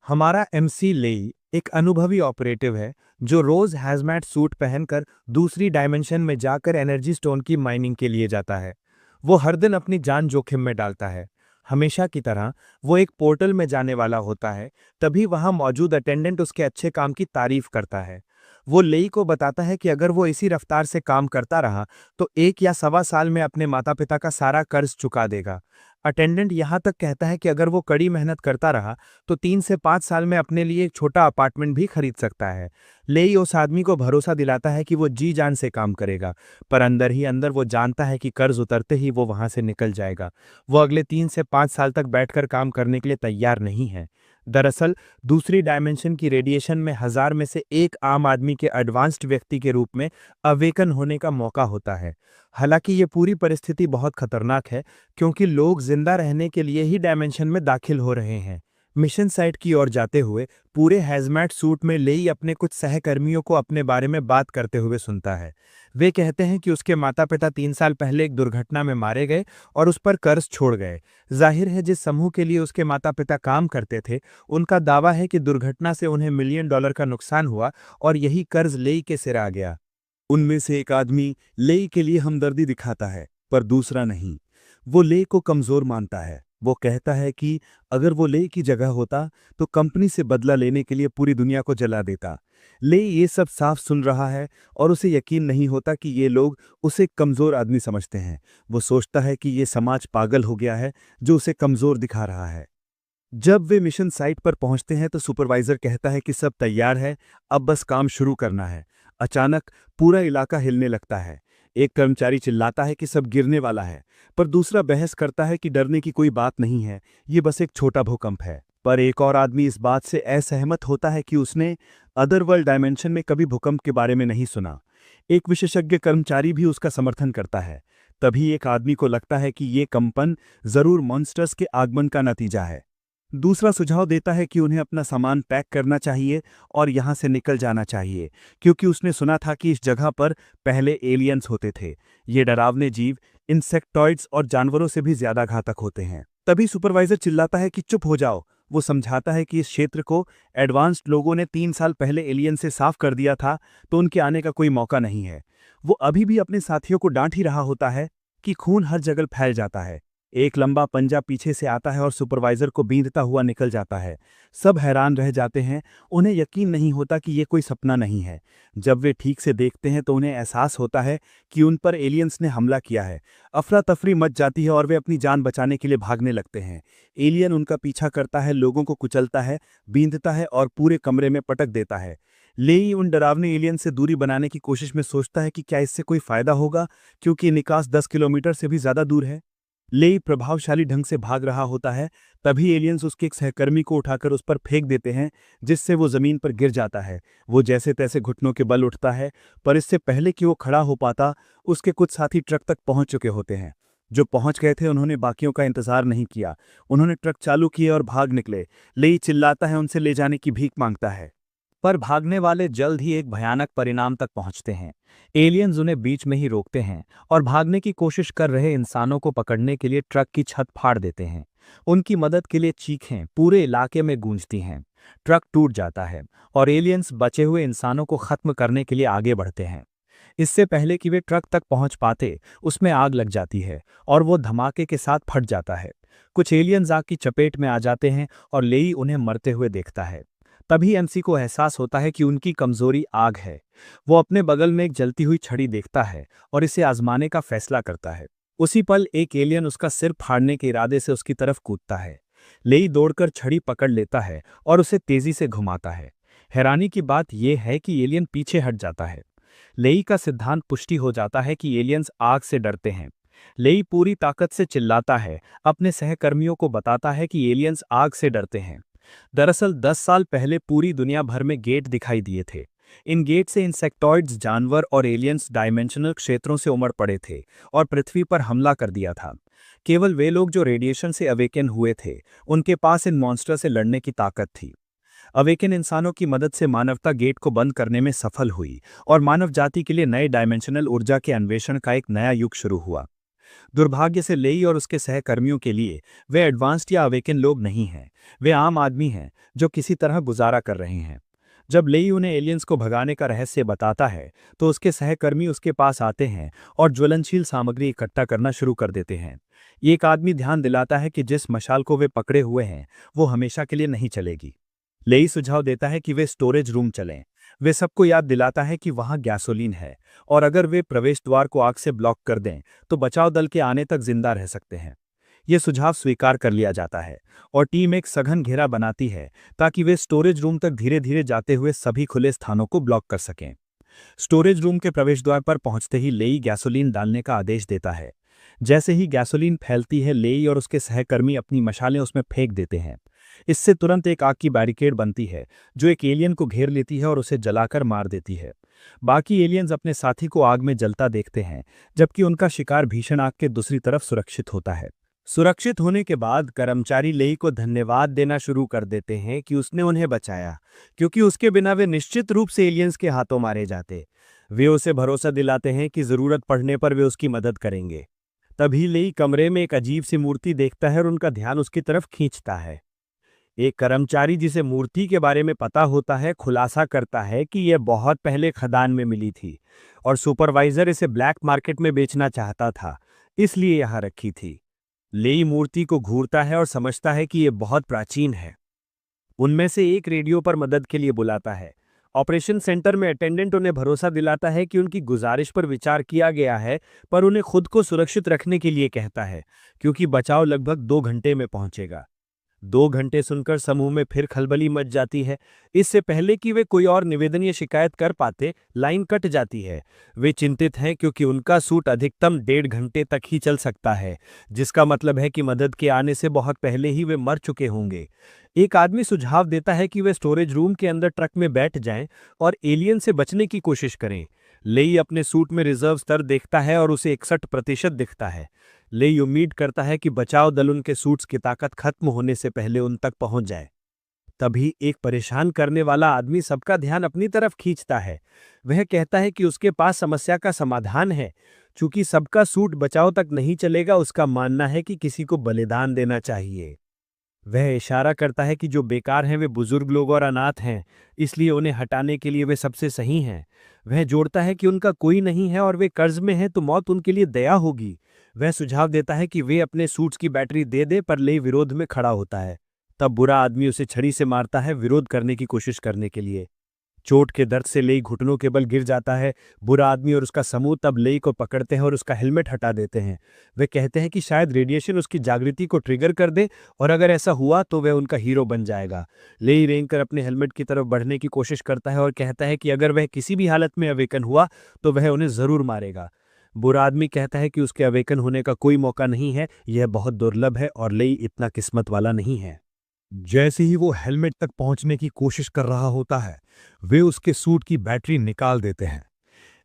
हमारा एमसी लेई एक अनुभवी ऑपरेटिव है जो रोज हैजमैट सूट पहनकर दूसरी डायमेंशन में जाकर एनर्जी स्टोन की माइनिंग के लिए जाता है। वो हर दिन अपनी जान जोखिम में डालता है। हमेशा की तरह वो एक पोर्टल में जाने वाला होता है। तभी वहां मौजूद अटेंडेंट उसके अच्छे काम की तारीफ करता है। वो लेई को बताता है कि अगर वो इसी रफ्तार से काम करता रहा तो 1 या सवा साल में अपने माता पिता का सारा कर्ज चुका देगा। अटेंडेंट यहाँ तक कहता है कि अगर वो कड़ी मेहनत करता रहा तो 3 से 5 साल में अपने लिए एक छोटा अपार्टमेंट भी खरीद सकता है। लेई उस आदमी को भरोसा दिलाता है कि वो जी जान से काम करेगा, पर अंदर ही अंदर वो जानता है कि कर्ज उतरते ही वो वहां से निकल जाएगा। वो अगले 3 से 5 साल तक बैठकर काम करने के लिए तैयार नहीं है। दरअसल दूसरी डायमेंशन की रेडिएशन में 1000 में से एक आम आदमी के एडवांस्ड व्यक्ति के रूप में अवेकन होने का मौका होता है। हालांकि ये पूरी परिस्थिति बहुत खतरनाक है, क्योंकि लोग जिंदा रहने के लिए ही डायमेंशन में दाखिल हो रहे हैं। मिशन साइट की ओर जाते हुए पूरे हैजमैट सूट में लेई अपने कुछ सहकर्मियों को अपने बारे में बात करते हुए सुनता है। वे कहते हैं कि उसके माता पिता 3 साल पहले एक दुर्घटना में मारे गए और उस पर कर्ज छोड़ गए। जाहिर है जिस समूह के लिए उसके माता पिता काम करते थे, उनका दावा है कि दुर्घटना से उन्हें मिलियन डॉलर का नुकसान हुआ और यही कर्ज लेई के सिर आ गया। उनमें से एक आदमी लेई के लिए हमदर्दी दिखाता है, पर दूसरा नहीं। वो ले को कमजोर मानता है। वो कहता है कि अगर वो ले की जगह होता तो कंपनी से बदला लेने के लिए पूरी दुनिया को जला देता। ले ये सब साफ सुन रहा है और उसे यकीन नहीं होता कि ये लोग उसे कमजोर आदमी समझते हैं। वो सोचता है कि ये समाज पागल हो गया है जो उसे कमजोर दिखा रहा है। जब वे मिशन साइट पर पहुंचते हैं तो सुपरवाइजर कहता है कि सब तैयार है, अब बस काम शुरू करना है। अचानक पूरा इलाका हिलने लगता है। एक कर्मचारी चिल्लाता है कि सब गिरने वाला है, पर दूसरा बहस करता है कि डरने की कोई बात नहीं है, ये बस एक छोटा भूकंप है। पर एक और आदमी इस बात से असहमत होता है कि उसने अदरवर्ल्ड डायमेंशन में कभी भूकंप के बारे में नहीं सुना। एक विशेषज्ञ कर्मचारी भी उसका समर्थन करता है। तभी एक आदमी को लगता है कि ये कंपन जरूर मॉन्स्टर्स के आगमन का नतीजा है। दूसरा सुझाव देता है कि उन्हें अपना सामान पैक करना चाहिए और यहाँ से निकल जाना चाहिए, क्योंकि उसने सुना था कि इस जगह पर पहले एलियंस होते थे। ये डरावने जीव इंसेक्टॉइड्स और जानवरों से भी ज्यादा घातक होते हैं। तभी सुपरवाइजर चिल्लाता है कि चुप हो जाओ। वो समझाता है कि इस क्षेत्र को एडवांस्ड लोगों ने 3 साल पहले एलियन से साफ कर दिया था, तो उनके आने का कोई मौका नहीं है। वो अभी भी अपने साथियों को डांट ही रहा होता है कि खून हर जगह फैल जाता है। एक लंबा पंजा पीछे से आता है और सुपरवाइजर को बींधता हुआ निकल जाता है। सब हैरान रह जाते हैं। उन्हें यकीन नहीं होता कि ये कोई सपना नहीं है। जब वे ठीक से देखते हैं तो उन्हें एहसास होता है कि उन पर एलियंस ने हमला किया है। अफरा तफरी मच जाती है और वे अपनी जान बचाने के लिए भागने लगते हैं। एलियन उनका पीछा करता है, लोगों को कुचलता है, बींधता है और पूरे कमरे में पटक देता है। लेई उन डरावने एलियन से दूरी बनाने की कोशिश में सोचता है कि क्या इससे कोई फायदा होगा, क्योंकि निकास 10 किलोमीटर से भी ज्यादा दूर है। लेई प्रभावशाली ढंग से भाग रहा होता है। तभी एलियंस उसके एक सहकर्मी को उठाकर उस पर फेंक देते हैं, जिससे वो जमीन पर गिर जाता है। वो जैसे तैसे घुटनों के बल उठता है, पर इससे पहले कि वो खड़ा हो पाता, उसके कुछ साथी ट्रक तक पहुंच चुके होते हैं। जो पहुंच गए थे उन्होंने बाकियों का इंतजार नहीं किया। उन्होंने ट्रक चालू किए और भाग निकले। लेई चिल्लाता है, उनसे ले जाने की भीख मांगता है। पर भागने वाले जल्द ही एक भयानक परिणाम तक पहुंचते हैं। एलियंस उन्हें बीच में ही रोकते हैं और भागने की कोशिश कर रहे इंसानों को पकड़ने के लिए ट्रक की छत फाड़ देते हैं। उनकी मदद के लिए चीखें पूरे इलाके में गूंजती हैं। ट्रक टूट जाता है और एलियंस बचे हुए इंसानों को खत्म करने के लिए आगे बढ़ते हैं। इससे पहले कि वे ट्रक तक पहुंच पाते, उसमें आग लग जाती है और वो धमाके के साथ फट जाता है। कुछ एलियंस आग की चपेट में आ जाते हैं और लेई उन्हें मरते हुए देखता है। तभी एमसी को एहसास होता है कि उनकी कमजोरी आग है। वो अपने बगल में एक जलती हुई छड़ी देखता है और इसे आजमाने का फैसला करता है। उसी पल एक एलियन उसका सिर फाड़ने के इरादे से उसकी तरफ कूदता है। लेई दौड़कर छड़ी पकड़ लेता है और उसे तेजी से घुमाता है। हैरानी की बात यह है कि एलियन पीछे हट जाता है। लेई का सिद्धांत पुष्टि हो जाता है कि एलियंस आग से डरते हैं। लेई पूरी ताकत से चिल्लाता है, अपने सहकर्मियों को बताता है कि एलियंस आग से डरते हैं। दरअसल 10 साल पहले पूरी दुनिया भर में गेट दिखाई दिए थे। इन गेट से इंसेक्टॉइड्स, जानवर और एलियंस डायमेंशनल क्षेत्रों से उमड़ पड़े थे और पृथ्वी पर हमला कर दिया था। केवल वे लोग जो रेडिएशन से अवेकन हुए थे, उनके पास इन मॉन्स्टर से लड़ने की ताकत थी। अवेकन इंसानों की मदद से मानवता गेट को बंद करने में सफल हुई और मानव जाति के लिए नए डायमेंशनल ऊर्जा के अन्वेषण का एक नया युग शुरू हुआ। दुर्भाग्य से लेई और उसके सहकर्मियों के लिए वे एडवांस्ड या अवेकन लोग नहीं हैं। वे आम आदमी हैं जो किसी तरह गुजारा कर रहे हैं। जब लेई उन्हें एलियंस को भगाने का रहस्य बताता है तो उसके सहकर्मी उसके पास आते हैं और ज्वलनशील सामग्री इकट्ठा करना शुरू कर देते हैं। एक आदमी ध्यान दिलाता है कि जिस मशाल को वे पकड़े हुए हैं वो हमेशा के लिए नहीं चलेगी। लेई सुझाव देता है कि वे स्टोरेज रूम चलें। वे सबको याद दिलाता है कि वहां गैसोलीन है और अगर वे प्रवेश द्वार को आग से ब्लॉक कर दें तो बचाव दल के आने तक जिंदा रह सकते हैं। ये सुझाव स्वीकार कर लिया जाता है और टीम एक सघन घेरा बनाती है ताकि वे स्टोरेज रूम तक धीरे धीरे जाते हुए सभी खुले स्थानों को ब्लॉक कर सकें। स्टोरेज रूम के प्रवेश द्वार पर पहुंचते ही लेई गैसोलीन डालने का आदेश देता है। जैसे ही गैसोलीन फैलती है लेई और उसके सहकर्मी अपनी मशालें उसमें फेंक देते हैं। इससे तुरंत एक आग की बैरिकेड बनती है जो एक एलियन को घेर लेती है और उसे जलाकर मार देती है। बाकी एलियंस अपने साथी को आग में जलता देखते हैं जबकि उनका शिकार भीषण आग के दूसरी तरफ सुरक्षित होता है। सुरक्षित होने के बाद कर्मचारी लेई को धन्यवाद देना शुरू कर देते हैं कि उसने उन्हें बचाया, क्योंकि उसके बिना वे निश्चित रूप से एलियंस के हाथों मारे जाते। वे उसे भरोसा दिलाते हैं कि जरूरत पड़ने पर वे उसकी मदद करेंगे। तभी लेई कमरे में एक अजीब सी मूर्ति देखता है और उनका ध्यान उसकी तरफ खींचता है। एक कर्मचारी जिसे मूर्ति के बारे में पता होता है खुलासा करता है कि यह बहुत पहले खदान में मिली थी और सुपरवाइजर इसे ब्लैक मार्केट में बेचना चाहता था, इसलिए यहां रखी थी। लेई मूर्ति को घूरता है और समझता है कि यह बहुत प्राचीन है। उनमें से एक रेडियो पर मदद के लिए बुलाता है। ऑपरेशन सेंटर में अटेंडेंट उन्हें भरोसा दिलाता है कि उनकी गुजारिश पर विचार किया गया है, पर उन्हें खुद को सुरक्षित रखने के लिए कहता है क्योंकि बचाव लगभग 2 घंटे में पहुंचेगा। 2 घंटे सुनकर समूह में फिर खलबली मच जाती है। इससे पहले कि वे कोई और निवेदन या शिकायत कर पाते, लाइन कट जाती है। वे चिंतित हैं क्योंकि उनका सूट अधिकतम 1.5 घंटे तक ही चल सकता है, जिसका मतलब है कि मदद के आने से बहुत पहले ही वे मर चुके होंगे। एक आदमी सुझाव देता है कि वे स्टोरेज रूम के अंदर ट्रक में बैठ जाएं और एलियन से बचने की कोशिश करें। लेई अपने सूट में रिजर्व स्तर देखता है और उसे 61% दिखता है। लेई उम्मीद करता है कि बचाव दल उनके सूट्स की ताकत खत्म होने से पहले उन तक पहुंच जाए। तभी एक परेशान करने वाला आदमी सबका ध्यान अपनी तरफ खींचता है। वह कहता है कि उसके पास समस्या का समाधान है। चूंकि सबका सूट बचाव तक नहीं चलेगा, उसका मानना है कि किसी को बलिदान देना चाहिए। वह इशारा करता है कि जो बेकार हैं वे बुजुर्ग लोग और अनाथ हैं, इसलिए उन्हें हटाने के लिए वे सबसे सही हैं। वह जोड़ता है कि उनका कोई नहीं है और वे कर्ज में हैं तो मौत उनके लिए दया होगी। वह सुझाव देता है कि वे अपने सूट्स की बैटरी दे दे, पर लेई विरोध में खड़ा होता है। तब बुरा आदमी उसे छड़ी से मारता है विरोध करने की कोशिश करने के लिए। चोट के दर्द से लेई घुटनों के बल गिर जाता है। बुरा आदमी और उसका समूह तब लेई को पकड़ते हैं और उसका हेलमेट हटा देते हैं। वे कहते हैं कि शायद रेडिएशन उसकी जागृति को ट्रिगर कर दे और अगर ऐसा हुआ तो वह उनका हीरो बन जाएगा। लेई रेंग कर अपने हेलमेट की तरफ बढ़ने की कोशिश करता है और कहता है कि अगर वह किसी भी हालत में अवेकन हुआ तो वह उन्हें जरूर मारेगा। बुरा आदमी कहता है कि उसके अवेकन होने का कोई मौका नहीं है, यह बहुत दुर्लभ है और लेई इतना किस्मत वाला नहीं है। जैसे ही वो हेलमेट तक पहुंचने की कोशिश कर रहा होता है, वे उसके सूट की बैटरी निकाल देते हैं।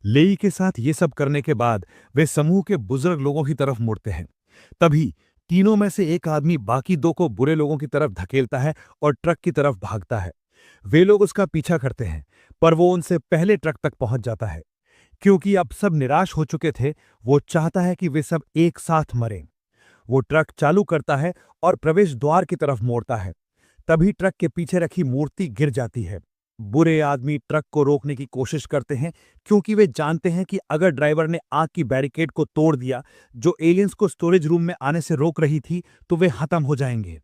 लेई के साथ ये सब करने के बाद वे समूह के बुजुर्ग लोगों की तरफ मुड़ते हैं। तभी तीनों में से एक आदमी बाकी 2 को बुरे लोगों की तरफ धकेलता है और ट्रक की तरफ भागता है। वे लोग उसका पीछा करते हैं, पर वो उनसे पहले ट्रक तक पहुंच जाता है। क्योंकि अब सब निराश हो चुके थे, वो चाहता है कि वे सब एक साथ मरें। वो ट्रक चालू करता है और प्रवेश द्वार की तरफ मोड़ता है। तभी ट्रक के पीछे रखी मूर्ति गिर जाती है। बुरे आदमी ट्रक को रोकने की कोशिश करते हैं क्योंकि वे जानते हैं कि अगर ड्राइवर ने आग की बैरिकेड को तोड़ दिया जो एलियंस को स्टोरेज रूम में आने से रोक रही थी, तो वे खत्म हो जाएंगे।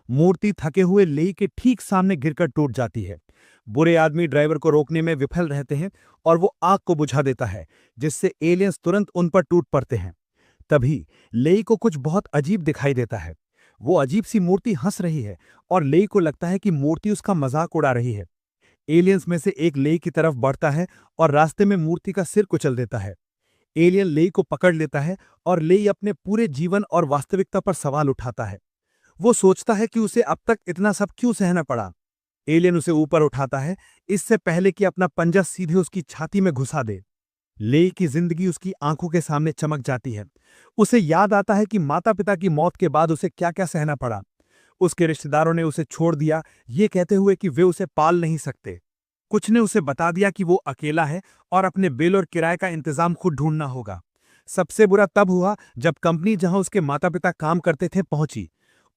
मूर्ति थके हुए लेई के ठीक सामने गिरकर टूट जाती है। बुरे आदमी ड्राइवर को रोकने में विफल रहते हैं और वो आग को बुझा देता है, जिससे एलियंस तुरंत उन पर टूट पड़ते हैं। तभी लेई को कुछ बहुत अजीब दिखाई देता है। वो अजीब सी मूर्ति हंस रही है और लेई को लगता है कि मूर्ति उसका मजाक उड़ा रही है। एलियंस में से एक लेई की तरफ बढ़ता है और रास्ते में मूर्ति का सिर कुचल देता है। एलियन लेई को पकड़ लेता है और लेई अपने पूरे जीवन और वास्तविकता पर सवाल उठाता है। वो सोचता है कि उसे अब तक इतना सब क्यों सहना पड़ा। एलियन उसे ऊपर उठाता है, इससे पहले कि अपना पंजा सीधे उसकी छाती में घुसा दे। लेई की जिंदगी उसकी आंखों के सामने चमक जाती है। उसे याद आता है कि माता पिता की मौत के बाद उसे क्या क्या सहना पड़ा। उसके रिश्तेदारों ने उसे छोड़ दिया, ये कहते हुए कि वे उसे पाल नहीं सकते। कुछ ने उसे बता दिया कि वो अकेला है और अपने बिल और किराए का इंतजाम खुद ढूंढना होगा। सबसे बुरा तब हुआ जब कंपनी जहां उसके माता पिता काम करते थे पहुंची।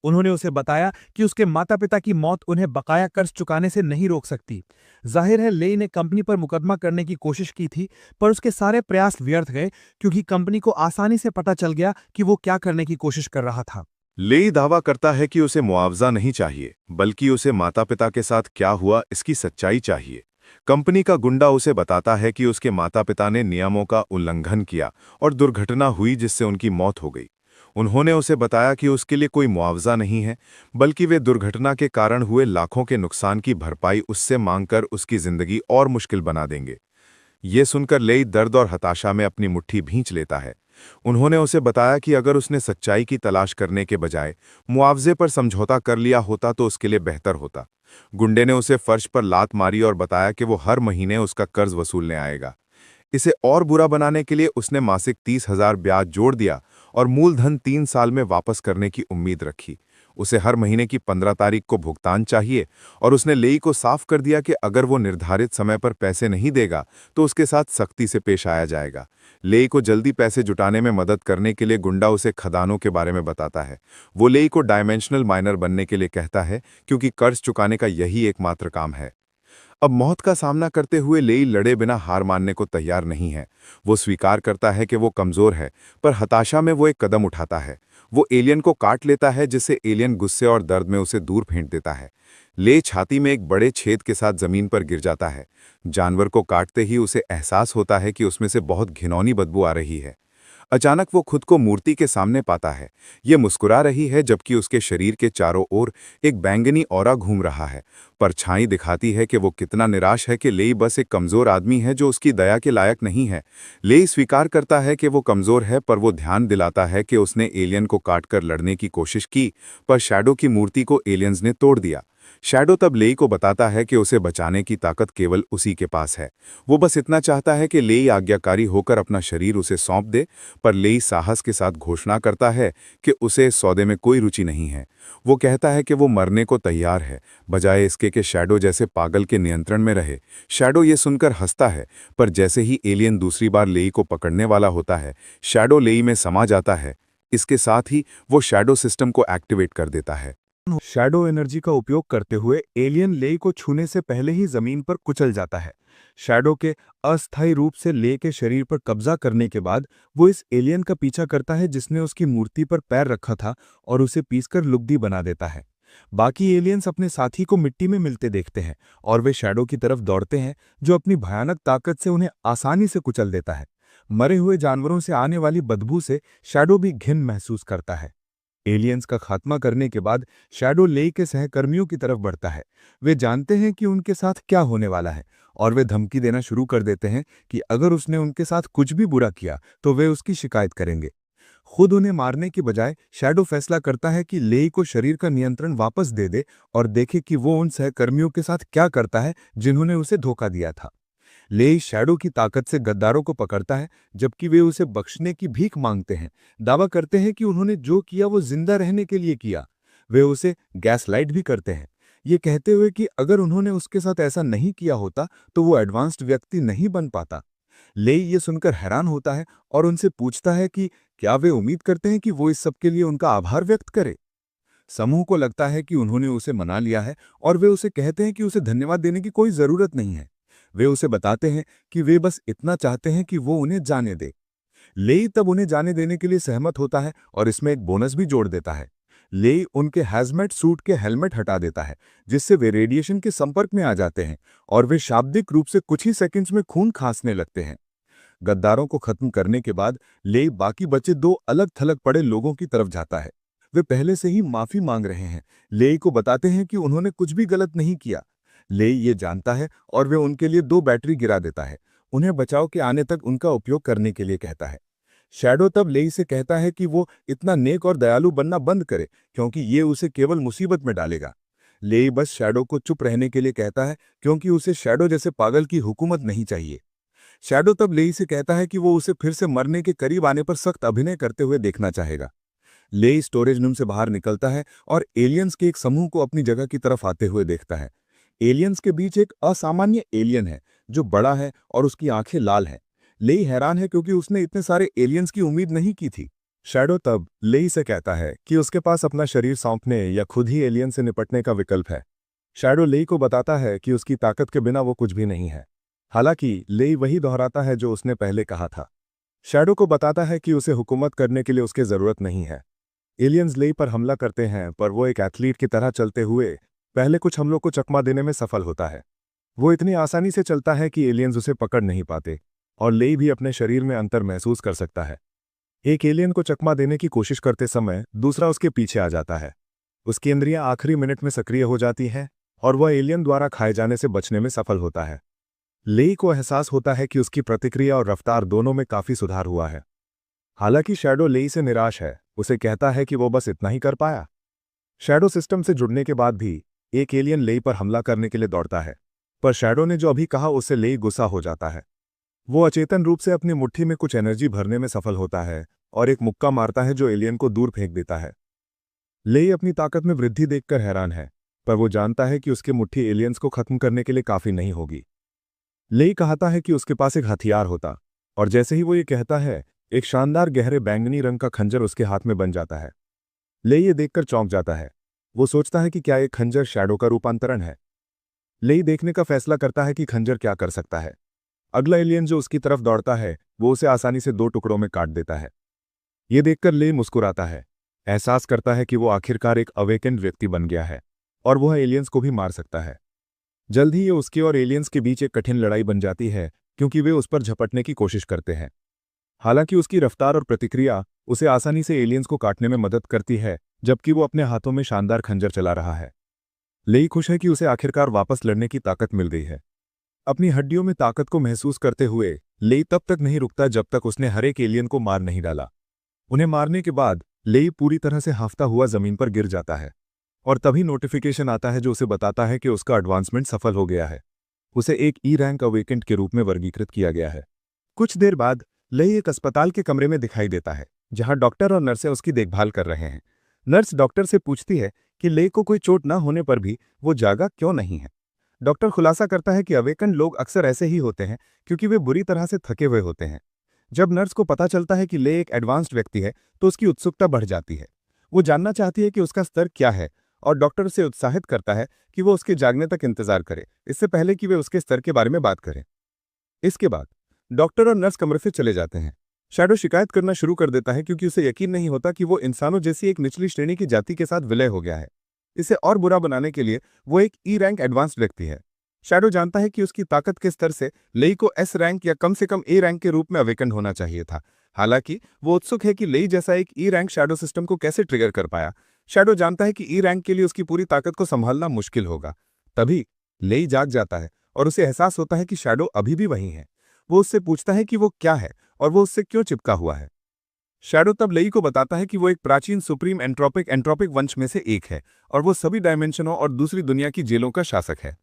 उन्होंने उसे बताया कि उसके माता पिता की मौत उन्हें बकाया कर्ज चुकाने से नहीं रोक सकती। जाहिर है लेई ने कंपनी पर मुकदमा करने की कोशिश की थी, पर उसके सारे प्रयास व्यर्थ गए क्योंकि कंपनी को आसानी से पता चल गया कि वो क्या करने की कोशिश कर रहा था। लेई दावा करता है कि उसे मुआवजा नहीं चाहिए, बल्कि उसे माता पिता के साथ क्या हुआ इसकी सच्चाई चाहिए। कंपनी का गुंडा उसे बताता है कि उसके माता पिता ने नियमों का उल्लंघन किया और दुर्घटना हुई जिससे उनकी मौत हो गई। उन्होंने उसे बताया कि उसके लिए कोई मुआवजा नहीं है, बल्कि वे दुर्घटना के कारण हुए लाखों के नुकसान की भरपाई उससे मांगकर उसकी जिंदगी और मुश्किल बना देंगे। ये सुनकर लेई दर्द और हताशा में अपनी मुट्ठी भींच लेता है। उन्होंने उसे बताया कि अगर उसने सच्चाई की तलाश करने के बजाय मुआवजे पर समझौता कर लिया होता तो उसके लिए बेहतर होता। गुंडे ने उसे फर्श पर लात मारी और बताया कि वो हर महीने उसका कर्ज वसूलने आएगा। इसे और बुरा बनाने के लिए उसने मासिक 30,000 ब्याज जोड़ दिया और मूलधन 3 साल में वापस करने की उम्मीद रखी। उसे हर महीने की 15 तारीख को भुगतान चाहिए और उसने लेई को साफ कर दिया कि अगर वो निर्धारित समय पर पैसे नहीं देगा तो उसके साथ सख्ती से पेश आया जाएगा। लेई को जल्दी पैसे जुटाने में मदद करने के लिए गुंडा उसे खदानों के बारे में बताता है। वो लेई को डायमेंशनल माइनर बनने के लिए कहता है क्योंकि कर्ज चुकाने का यही एकमात्र काम है। अब मौत का सामना करते हुए लेई लड़े बिना हार मानने को तैयार नहीं है। वो स्वीकार करता है कि वो कमजोर है, पर हताशा में वो एक कदम उठाता है। वो एलियन को काट लेता है जिससे एलियन गुस्से और दर्द में उसे दूर फेंक देता है। ले छाती में एक बड़े छेद के साथ जमीन पर गिर जाता है। जानवर को काटते ही उसे एहसास होता है कि उसमें से बहुत घिनौनी बदबू आ रही है। अचानक वो खुद को मूर्ति के सामने पाता है। ये मुस्कुरा रही है जबकि उसके शरीर के चारों ओर एक बैंगनी ऑरा घूम रहा है। परछाई दिखाती है कि वो कितना निराश है कि लेई बस एक कमजोर आदमी है जो उसकी दया के लायक नहीं है। लेई स्वीकार करता है कि वो कमजोर है, पर वो ध्यान दिलाता है कि उसने एलियन को काटकर लड़ने की कोशिश की, पर शैडो की मूर्ति को एलियंस ने तोड़ दिया। शैडो तब लेई को बताता है कि उसे बचाने की ताकत केवल उसी के पास है। वो बस इतना चाहता है कि लेई आज्ञाकारी होकर अपना शरीर उसे सौंप दे, पर लेई साहस के साथ घोषणा करता है कि उसे इस सौदे में कोई रुचि नहीं है। वो कहता है कि वो मरने को तैयार है, बजाय इसके कि शैडो जैसे पागल के नियंत्रण में रहे। शैडो ये सुनकर हंसता है, पर जैसे ही एलियन दूसरी बार लेई को पकड़ने वाला होता है, शैडो लेई में समा जाता है। इसके साथ ही वो शैडो सिस्टम को एक्टिवेट कर देता है। शैडो एनर्जी का उपयोग करते हुए एलियन लेई को छूने से पहले ही जमीन पर कुचल जाता है। शैडो के अस्थायी रूप से ले के शरीर पर कब्जा करने के बाद वो इस एलियन का पीछा करता है जिसने उसकी मूर्ति पर पैर रखा था और उसे पीसकर लुगदी बना देता है। बाकी एलियंस अपने साथी को मिट्टी में मिलते देखते हैं और वे शैडो की तरफ दौड़ते हैं जो अपनी भयानक ताकत से उन्हें आसानी से कुचल देता है। मरे हुए जानवरों से आने वाली बदबू से शैडो भी घिन महसूस करता है। एलियंस का खात्मा करने के बाद शैडो लेई के सहकर्मियों की तरफ बढ़ता है। वे जानते हैं कि उनके साथ क्या होने वाला है और वे धमकी देना शुरू कर देते हैं कि अगर उसने उनके साथ कुछ भी बुरा किया तो वे उसकी शिकायत करेंगे। खुद उन्हें मारने की बजाय शैडो फैसला करता है कि लेई को शरीर का नियंत्रण वापस दे दे और देखे कि वो उन सहकर्मियों के साथ क्या करता है जिन्होंने उसे धोखा दिया था। लेई शैडो की ताकत से गद्दारों को पकड़ता है जबकि वे उसे बख्शने की भीख मांगते हैं। दावा करते हैं कि उन्होंने जो किया वो जिंदा रहने के लिए किया। वे उसे गैसलाइट भी करते हैं, ये कहते हुए कि अगर उन्होंने उसके साथ ऐसा नहीं किया होता तो वो एडवांस्ड व्यक्ति नहीं बन पाता। लेई ये सुनकर हैरान होता है और उनसे पूछता है कि क्या वे उम्मीद करते हैं कि वो इस सब के लिए उनका आभार व्यक्त करे। समूह को लगता है कि उन्होंने उसे मना लिया है और वे उसे कहते हैं कि उसे धन्यवाद देने की कोई जरूरत नहीं है। वे उसे बताते हैं कि वे बस इतना चाहते हैं कि वो उन्हें जाने दे। लेई तब उन्हें जाने देने के लिए सहमत होता है और इसमें एक बोनस भी जोड़ देता है। लेई उनके हैजमेट सूट के हेलमेट हटा देता है जिससे वे रेडिएशन के संपर्क में आ जाते हैं और वे शाब्दिक रूप से कुछ ही सेकंड्स में खून खांसने लगते हैं। गद्दारों को खत्म करने के बाद लेई बाकी बचे दो अलग थलग पड़े लोगों की तरफ जाता है। वे पहले से ही माफी मांग रहे हैं। लेई को बताते हैं कि उन्होंने कुछ भी गलत नहीं किया। लेई ये जानता है और वे उनके लिए 2 बैटरी गिरा देता है। उन्हें बचाव के आने तक उनका उपयोग करने के लिए कहता है। शैडो तब लेई से कहता है कि वो इतना नेक और दयालु बनना बंद करे क्योंकि ये उसे केवल मुसीबत में डालेगा। लेई बस शैडो को चुप रहने के लिए कहता है क्योंकि उसे शैडो जैसे पागल की हुकूमत नहीं चाहिए। शैडो तब लेई से कहता है कि वो उसे फिर से मरने के करीब आने पर सख्त अभिनय करते हुए देखना चाहेगा। लेई स्टोरेज रूम से बाहर निकलता है और एलियंस के एक समूह को अपनी जगह की तरफ आते हुए देखता है। एलियंस के बीच एक असामान्य एलियन है जो बड़ा है और उसकी आंखें लाल हैं। लेई हैरान है क्योंकि उसने इतने सारे एलियंस की उम्मीद नहीं की थी। शैडो तब लेई से कहता है कि उसके पास अपना शरीर सौंपने या खुद ही एलियन से निपटने का विकल्प है। शैडो लेई को बताता है कि उसकी ताकत के बिना वो कुछ भी नहीं है। हालांकि लेई वही दोहराता है जो उसने पहले कहा था। शैडो को बताता है कि उसे हुकूमत करने के लिए उसकी जरूरत नहीं है। एलियंस लेई पर हमला करते हैं, पर वो एक एथलीट की तरह चलते हुए पहले कुछ हमलों को चकमा देने में सफल होता है। वो इतनी आसानी से चलता है कि एलियंस उसे पकड़ नहीं पाते, और लेई भी अपने शरीर में अंतर महसूस कर सकता है। एक एलियन को चकमा देने की कोशिश करते समय दूसरा उसके पीछे आ जाता है। उसकी इंद्रियां आखिरी मिनट में सक्रिय हो जाती हैं और वह एलियन द्वारा खाए जाने से बचने में सफल होता है। लेई को एहसास होता है कि उसकी प्रतिक्रिया और रफ्तार दोनों में काफी सुधार हुआ है। हालांकि शैडो लेई से निराश है, उसे कहता है कि वो बस इतना ही कर पाया। शैडो सिस्टम से जुड़ने के बाद भी एक एलियन लेई पर हमला करने के लिए दौड़ता है, पर शैडो ने जो अभी कहा उससे लेई गुस्सा हो जाता है। वो अचेतन रूप से अपनी मुट्ठी में कुछ एनर्जी भरने में सफल होता है और एक मुक्का मारता है जो एलियन को दूर फेंक देता है। लेई अपनी ताकत में वृद्धि देखकर हैरान है, पर वो जानता है कि उसकी मुट्ठी एलियंस को खत्म करने के लिए काफी नहीं होगी। लेई कहता है कि उसके पास एक हथियार होता, और जैसे ही वो ये कहता है, एक शानदार गहरे बैंगनी रंग का खंजर उसके हाथ में बन जाता है। लेई ये देखकर चौंक जाता है। वो सोचता है कि क्या एक खंजर शैडो का रूपांतरण है। लेई देखने का फैसला करता है कि खंजर क्या कर सकता है। अगला एलियन जो उसकी तरफ दौड़ता है वो उसे आसानी से 2 टुकड़ों में काट देता है। ये देखकर लेई मुस्कुराता है, एहसास करता है कि वो आखिरकार एक अवेकेंड व्यक्ति बन गया है और वह एलियंस को भी मार सकता है। जल्द ही ये उसके और एलियंस के बीच एक कठिन लड़ाई बन जाती है, क्योंकि वे उस पर झपटने की कोशिश करते हैं। हालांकि उसकी रफ्तार और प्रतिक्रिया उसे आसानी से एलियंस को काटने में मदद करती है, जबकि वो अपने हाथों में शानदार खंजर चला रहा है। लेई खुश है कि उसे आखिरकार वापस लड़ने की ताकत मिल गई है। अपनी हड्डियों में ताकत को महसूस करते हुए लेई तब तक नहीं रुकता जब तक उसने हर एक एलियन को मार नहीं डाला। उन्हें मारने के बाद लेई पूरी तरह से हांफता हुआ जमीन पर गिर जाता है, और तभी नोटिफिकेशन आता है जो उसे बताता है कि उसका एडवांसमेंट सफल हो गया है। उसे एक ई रैंक अवेकेंट के रूप में वर्गीकृत किया गया है। कुछ देर बाद लेई एक अस्पताल के कमरे में दिखाई देता है, जहां डॉक्टर और नर्सें उसकी देखभाल कर रहे हैं। नर्स डॉक्टर से पूछती है कि लेई को कोई चोट न होने पर भी वो जागा क्यों नहीं है। डॉक्टर खुलासा करता है कि अवेकन लोग अक्सर ऐसे ही होते हैं, क्योंकि वे बुरी तरह से थके हुए होते हैं। जब नर्स को पता चलता है कि लेई एक एडवांस्ड व्यक्ति है, तो उसकी उत्सुकता बढ़ जाती है। वो जानना चाहती है कि उसका स्तर क्या है, और डॉक्टर उसे उत्साहित करता है कि वो उसके जागने तक इंतजार करे, इससे पहले कि वे उसके स्तर के बारे में बात करें। इसके बाद डॉक्टर और नर्स कमरे से चले जाते हैं। शैडो शिकायत करना शुरू कर देता है, क्योंकि उसे यकीन नहीं होता कि वो इंसानों जैसी एक निचली श्रेणी की जाति के साथ विलय हो गया है। इसे और बुरा बनाने के लिए वो एक ई रैंक एडवांस्ड व्यक्ति है। शैडो जानता है कि उसकी ताकत के स्तर से लेई को एस रैंक या कम से कम ए रैंक के रूप में अवेकन होना चाहिए था। हालांकि वो उत्सुक है कि लेई जैसा एक ई रैंक शैडो सिस्टम को कैसे ट्रिगर कर पाया। शैडो जानता है कि ई रैंक के लिए उसकी पूरी ताकत को संभालना मुश्किल होगा। तभी लेई जाग जाता है और उसे एहसास होता है कि शैडो अभी भी वही है। वो उससे पूछता है कि वो क्या है और वो उससे क्यों चिपका हुआ है। शैडो तब लेई को बताता है कि वो एक प्राचीन सुप्रीम एंट्रोपिक वंश में से एक है, और वो सभी डायमेंशनों और दूसरी दुनिया की जेलों का शासक है।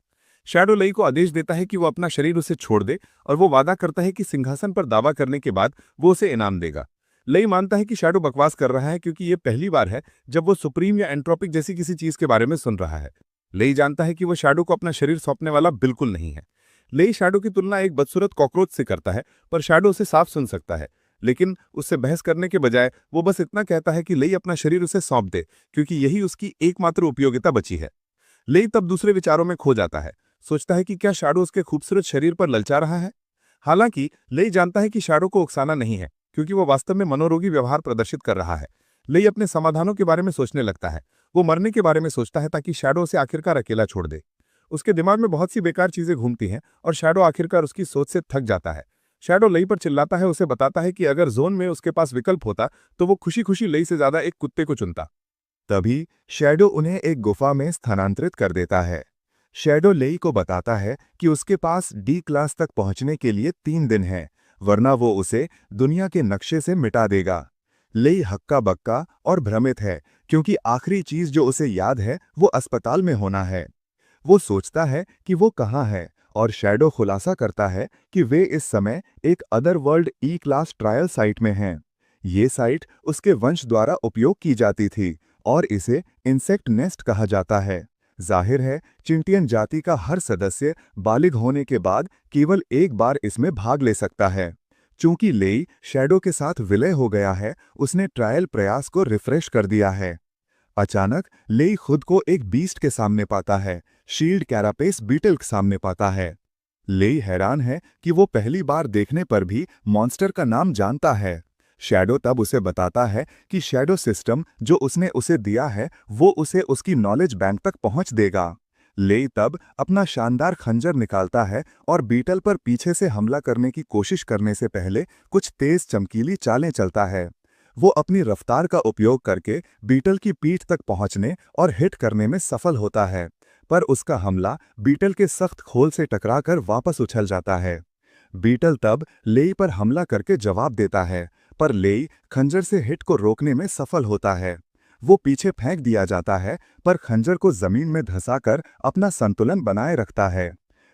शैडो लेई को आदेश देता है कि वो अपना शरीर उसे छोड़ दे, और वो वादा करता है कि सिंहासन पर दावा करने के बाद वो उसे इनाम देगा। लेई मानता है कि शैडो बकवास कर रहा है, क्योंकि ये पहली बार है जब वो सुप्रीम या एंट्रोपिक जैसी किसी चीज के बारे में सुन रहा है। लेई जानता है कि वो शैडो को अपना शरीर सौंपने वाला बिल्कुल नहीं है। लेई शैडो की तुलना एक बदसूरत कॉकरोच से करता है, पर शैडो उसे साफ सुन सकता है। लेकिन उससे बहस करने के बजाय वो बस इतना कहता है कि लेई अपना शरीर उसे सौंप दे, क्योंकि यही उसकी एकमात्र उपयोगिता बची है। लेई तब दूसरे विचारों में खो जाता है, सोचता है कि क्या शैडो उसके खूबसूरत शरीर पर ललचा रहा है। हालांकि लेई जानता है कि शैडो को उकसाना नहीं है, क्योंकि वो वास्तव में मनोरोगी व्यवहार प्रदर्शित कर रहा है। लेई अपने समाधानों के बारे में सोचने लगता है। वो मरने के बारे में सोचता है, ताकि शैडो उसे आखिरकार अकेला छोड़ दे। उसके दिमाग में बहुत सी बेकार चीजें घूमती हैं, और शैडो आखिरकार उसकी सोच से थक जाता है। शैडो लेई पर चिल्लाता है, उसे बताता है कि अगर जोन में उसके पास विकल्प होता तो वो खुशी खुशी लेई से ज्यादा एक कुत्ते को चुनता। तभी शैडो उन्हें एक गुफा में स्थानांतरित कर देता है। शैडो लेई को बताता है कि उसके पास डी क्लास तक पहुंचने के लिए 3 दिन हैं, वरना वो उसे दुनिया के नक्शे से मिटा देगा। लेई हक्का बक्का और भ्रमित है, क्योंकि आखिरी चीज जो उसे याद है वो अस्पताल में होना है। वो सोचता है कि वो कहाँ है, और शैडो खुलासा करता है कि वे इस समय एक अदरवर्ल्ड ई क्लास ट्रायल साइट में हैं। ये साइट उसके वंश द्वारा उपयोग की जाती थी, और इसे इंसेक्ट नेस्ट कहा जाता है। जाहिर है, चिंटियन जाति का हर सदस्य बालिग होने के बाद केवल एक बार इसमें भाग ले सकता है। चूंकि लेई शैडो के साथ विलय हो गया है, उसने ट्रायल प्रयास को रिफ्रेश कर दिया है। अचानक लेई खुद को एक बीस्ट के सामने पाता है, शील्ड कैरापेस बीटल के सामने पाता है। लेई हैरान है कि वो पहली बार देखने पर भी मॉन्स्टर का नाम जानता है। शैडो तब उसे बताता है कि शैडो सिस्टम जो उसने उसे दिया है वो उसे उसकी नॉलेज बैंक तक पहुंच देगा। लेई तब अपना शानदार खंजर निकालता है और बीटल पर पीछे से हमला करने की कोशिश करने से पहले कुछ तेज चमकीली चालें चलता है। वो अपनी रफ्तार का उपयोग करके बीटल की पीठ तक पहुंचने और हिट करने में सफल होता है, पर उसका हमला बीटल के सख्त खोल से टकराकर वापस उछल जाता है। बीटल तब लेई पर हमला करके जवाब देता है, पर लेई खंजर से हिट को रोकने में सफल होता है। वो पीछे फेंक दिया जाता है, पर खंजर को जमीन में धंसाकर अपना संतुलन बनाए रखता है।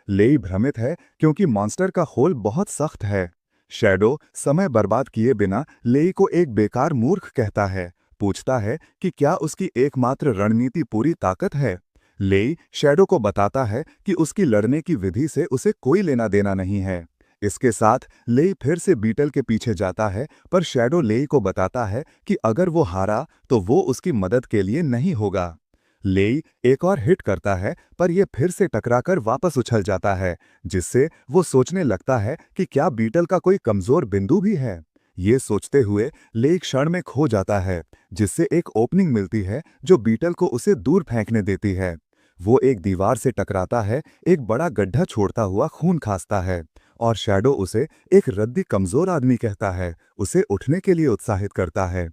लेई भ्रमित है क्योंकि मॉन्स्टर का खोल बहुत सख्त है। शैडो समय बर्बाद किए बिना लेई को एक बेकार मूर्ख कहता है, पूछता है कि क्या उसकी एकमात्र रणनीति पूरी ताकत है। लेई शैडो को बताता है कि उसकी लड़ने की विधि से उसे कोई लेना देना नहीं है। इसके साथ लेई फिर से बीटल के पीछे जाता है, पर शैडो लेई को बताता है कि अगर वो हारा तो वो उसकी मदद के लिए नहीं होगा। लेई एक और हिट करता है, पर यह फिर से टकराकर वापस उछल जाता है, जिससे वो सोचने लगता है कि क्या बीटल का कोई कमजोर बिंदु भी है। ये सोचते हुए लेई क्षण में खो जाता है, जिससे एक ओपनिंग मिलती है जो बीटल को उसे दूर फेंकने देती है। वो एक दीवार से टकराता है, एक बड़ा गड्ढा छोड़ता हुआ खून खांसता है, और शैडो उसे एक रद्दी कमजोर आदमी कहता है, उसे उठने के लिए उत्साहित करता है।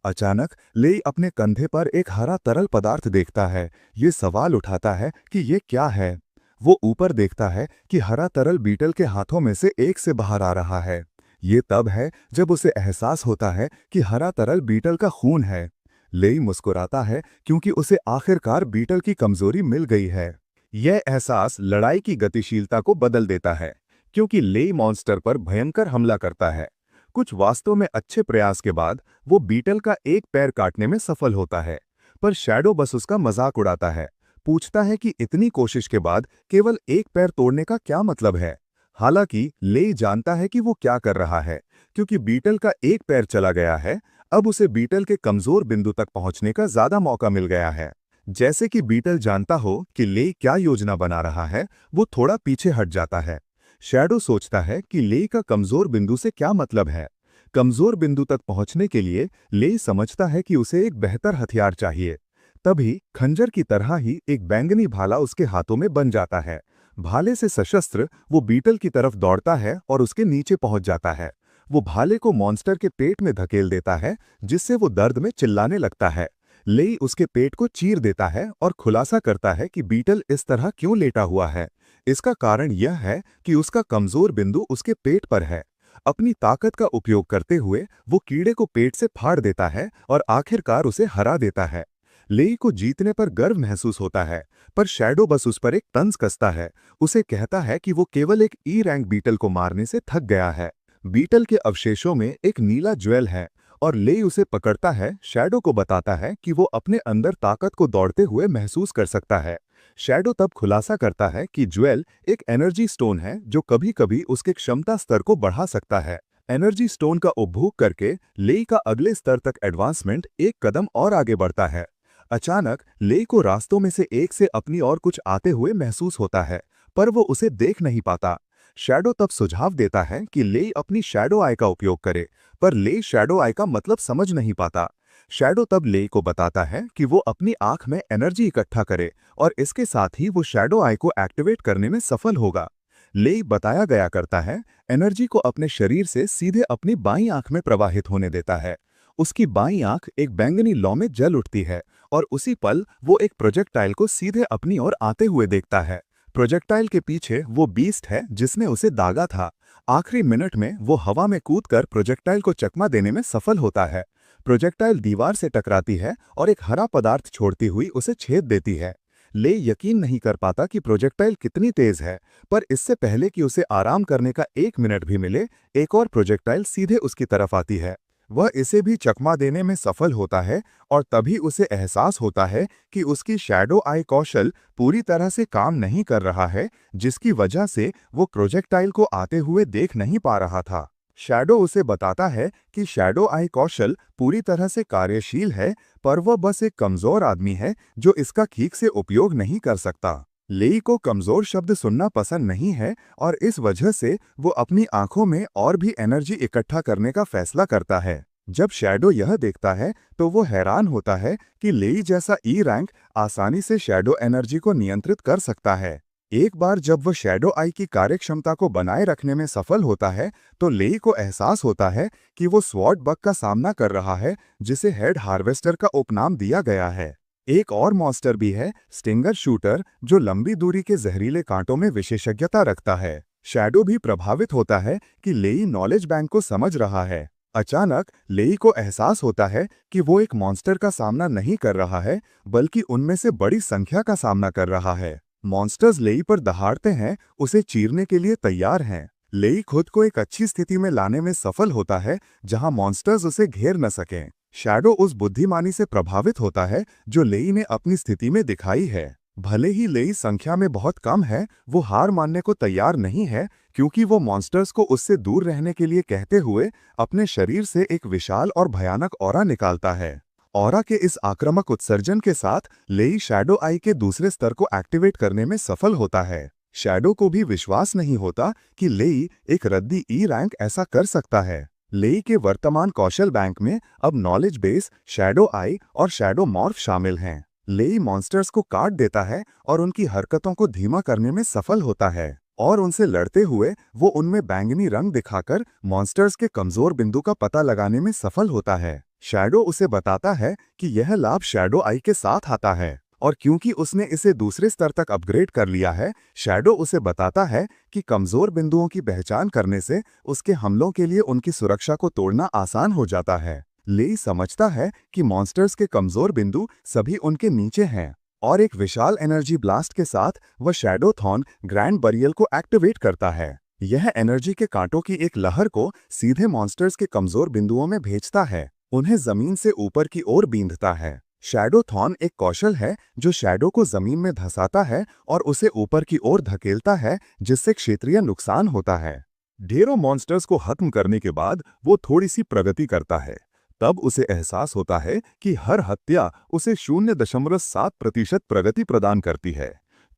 अचानक लेई अपने कंधे पर एक हरा तरल पदार्थ देखता है। ये सवाल उठाता है कि ये क्या है। वो ऊपर देखता है कि हरा तरल बीटल के हाथों में से एक से बाहर आ रहा है। ये तब है जब उसे एहसास होता है कि हरा तरल बीटल का खून है। लेई मुस्कुराता है क्योंकि उसे आखिरकार बीटल की कमजोरी मिल गई है। यह एहसास लड़ाई की गतिशीलता को बदल देता है, क्योंकि लेई मॉन्स्टर पर भयंकर हमला करता है। कुछ वास्तव में अच्छे प्रयास के बाद वो बीटल का एक पैर काटने में सफल होता है, पर शैडो बस उसका मजाक उड़ाता है, पूछता है कि इतनी कोशिश के बाद केवल एक पैर तोड़ने का क्या मतलब है। हालांकि लेई जानता है कि वो क्या कर रहा है, क्योंकि बीटल का एक पैर चला गया है। अब उसे बीटल के कमजोर बिंदु तक पहुंचने का ज्यादा मौका मिल गया है। जैसे कि बीटल जानता हो कि लेई क्या योजना बना रहा है, वो थोड़ा पीछे हट जाता है। शैडो सोचता है कि लेई का कमजोर बिंदु से क्या मतलब है। कमजोर बिंदु तक पहुंचने के लिए लेई समझता है कि उसे एक बेहतर हथियार चाहिए। तभी खंजर की तरह ही एक बैंगनी भाला उसके हाथों में बन जाता है। भाले से सशस्त्र वो बीटल की तरफ दौड़ता है और उसके नीचे पहुंच जाता है। वो भाले को मॉन्स्टर के पेट में धकेल देता है, जिससे वो दर्द में चिल्लाने लगता है। लेई उसके पेट को चीर देता है और खुलासा करता है कि बीटल इस तरह क्यों लेटा हुआ है। इसका कारण यह है कि उसका कमजोर बिंदु उसके पेट पर है। अपनी ताकत का उपयोग करते हुए वो कीड़े को पेट से फाड़ देता है और आखिरकार उसे हरा देता है। लेई को जीतने पर गर्व महसूस होता है, पर शैडो बस उस पर एक तंज कसता है। उसे कहता है कि वो केवल एक ई रैंक बीटल को मारने से थक गया है। बीटल के अवशेषों में एक नीला ज्वेल है और लेई उसे पकड़ता है। शैडो को बताता है कि वो अपने अंदर ताकत को दौड़ते हुए महसूस कर सकता है। शैडो तब खुलासा करता है कि ज्वेल एक एनर्जी स्टोन है जो कभी कभी उसके क्षमता स्तर को बढ़ा सकता है। एनर्जी स्टोन का उपभोग करके लेई का अगले स्तर तक एडवांसमेंट एक कदम और आगे बढ़ता है। अचानक लेई को रास्तों में से एक से अपनी ओर कुछ आते हुए महसूस होता है, पर वो उसे देख नहीं पाता। शैडो तब सुझाव देता है कि लेई अपनी शैडो आई का उपयोग करे, पर लेई शैडो आई का मतलब समझ नहीं पाता। शैडो तब लेई को बताता है कि वो अपनी आंख में एनर्जी इकट्ठा करे और इसके साथ ही वो शैडो आई को एक्टिवेट करने में सफल होगा। लेई बताया गया करता है, एनर्जी को अपने शरीर से सीधे अपनी बाईं आंख में प्रवाहित होने देता है। उसकी बाईं आंख एक बैंगनी लौ में जल उठती है और उसी पल वो एक प्रोजेक्टाइल को सीधे अपनी ओर आते हुए देखता है। प्रोजेक्टाइल के पीछे वो बीस्ट है जिसने उसे दागा था। आखिरी मिनट में वो हवा में कूदकर प्रोजेक्टाइल को चकमा देने में सफल होता है। प्रोजेक्टाइल दीवार से टकराती है और एक हरा पदार्थ छोड़ती हुई उसे छेद देती है। लेई यकीन नहीं कर पाता कि प्रोजेक्टाइल कितनी तेज है, पर इससे पहले कि उसे आराम करने का 1 मिनट भी मिले, एक और प्रोजेक्टाइल सीधे उसकी तरफ आती है। वह इसे भी चकमा देने में सफल होता है और तभी उसे एहसास होता है कि उसकी शैडो आई कौशल पूरी तरह से काम नहीं कर रहा है, जिसकी वजह से वो प्रोजेक्टाइल को आते हुए देख नहीं पा रहा था। शैडो उसे बताता है कि शैडो आई कौशल पूरी तरह से कार्यशील है, पर वह बस एक कमजोर आदमी है जो इसका ठीक से उपयोग नहीं कर सकता। लेई को कमजोर शब्द सुनना पसंद नहीं है और इस वजह से वो अपनी आंखों में और भी एनर्जी इकट्ठा करने का फैसला करता है। जब शैडो यह देखता है तो वो हैरान होता है कि लेई जैसा ई रैंक आसानी से शैडो एनर्जी को नियंत्रित कर सकता है। एक बार जब वह शैडो आई की कार्यक्षमता को बनाए रखने में सफल होता है तो लेई को एहसास होता है कि वो स्वॉर्ड बग का सामना कर रहा है, जिसे हेड हार्वेस्टर का उपनाम दिया गया है। एक और मॉन्स्टर भी है, स्टिंगर शूटर, जो लंबी दूरी के जहरीले कांटों में विशेषज्ञता रखता है। शैडो भी प्रभावित होता है कि लेई नॉलेज बैंक को समझ रहा है। अचानक लेई को एहसास होता है कि वो एक मॉन्स्टर का सामना नहीं कर रहा है, बल्कि उनमें से बड़ी संख्या का सामना कर रहा है। मॉन्स्टर्स लेई पर दहाड़ते हैं, उसे चीरने के लिए तैयार हैं। लेई खुद को एक अच्छी स्थिति में लाने में सफल होता है जहां मॉन्स्टर्स उसे घेर न सकें। शैडो उस बुद्धिमानी से प्रभावित होता है जो लेई ने अपनी स्थिति में दिखाई है। भले ही लेई संख्या में बहुत कम है, वो हार मानने को तैयार नहीं है, क्योंकि वो मॉन्स्टर्स को उससे दूर रहने के लिए कहते हुए अपने शरीर से एक विशाल और भयानक ऑरा निकालता है। ऑरा के इस आक्रामक उत्सर्जन के साथ लेई शैडो आई के दूसरे स्तर को एक्टिवेट करने में सफल होता है। शैडो को भी विश्वास नहीं होता कि लेई, एक रद्दी ई रैंक, ऐसा कर सकता है। लेई के वर्तमान कौशल बैंक में अब नॉलेज बेस, शैडो आई और शैडो मॉर्फ शामिल हैं। लेई मॉन्स्टर्स को काट देता है और उनकी हरकतों को धीमा करने में सफल होता है, और उनसे लड़ते हुए वो उनमें बैंगनी रंग दिखाकर मॉन्स्टर्स के कमजोर बिंदु का पता लगाने में सफल होता है। शैडो उसे बताता है कि यह लाभ शैडो आई के साथ आता है, और क्योंकि उसने इसे दूसरे स्तर तक अपग्रेड कर लिया है, शैडो उसे बताता है कि कमजोर बिंदुओं की पहचान करने से उसके हमलों के लिए उनकी सुरक्षा को तोड़ना आसान हो जाता है। लेई समझता है कि मॉन्स्टर्स के कमजोर बिंदु सभी उनके नीचे हैं, और एक विशाल एनर्जी ब्लास्ट के साथ वह शैडो थॉर्न ग्रैंड बरियल को एक्टिवेट करता है। यह एनर्जी के कांटों की एक लहर को सीधे मॉन्स्टर्स के कमजोर बिंदुओं में भेजता है, उन्हें जमीन से ऊपर की ओर बींधता है। शैडो थॉर्न एक कौशल है जो शैडो को जमीन में धंसाता है और उसे ऊपर की ओर धकेलता है, जिससे क्षेत्रीय नुकसान होता है। ढेरों मॉन्स्टर्स को खत्म करने के बाद वो थोड़ी सी प्रगति करता है। तब उसे एहसास होता है कि हर हत्या उसे 0.7% प्रगति प्रदान करती है।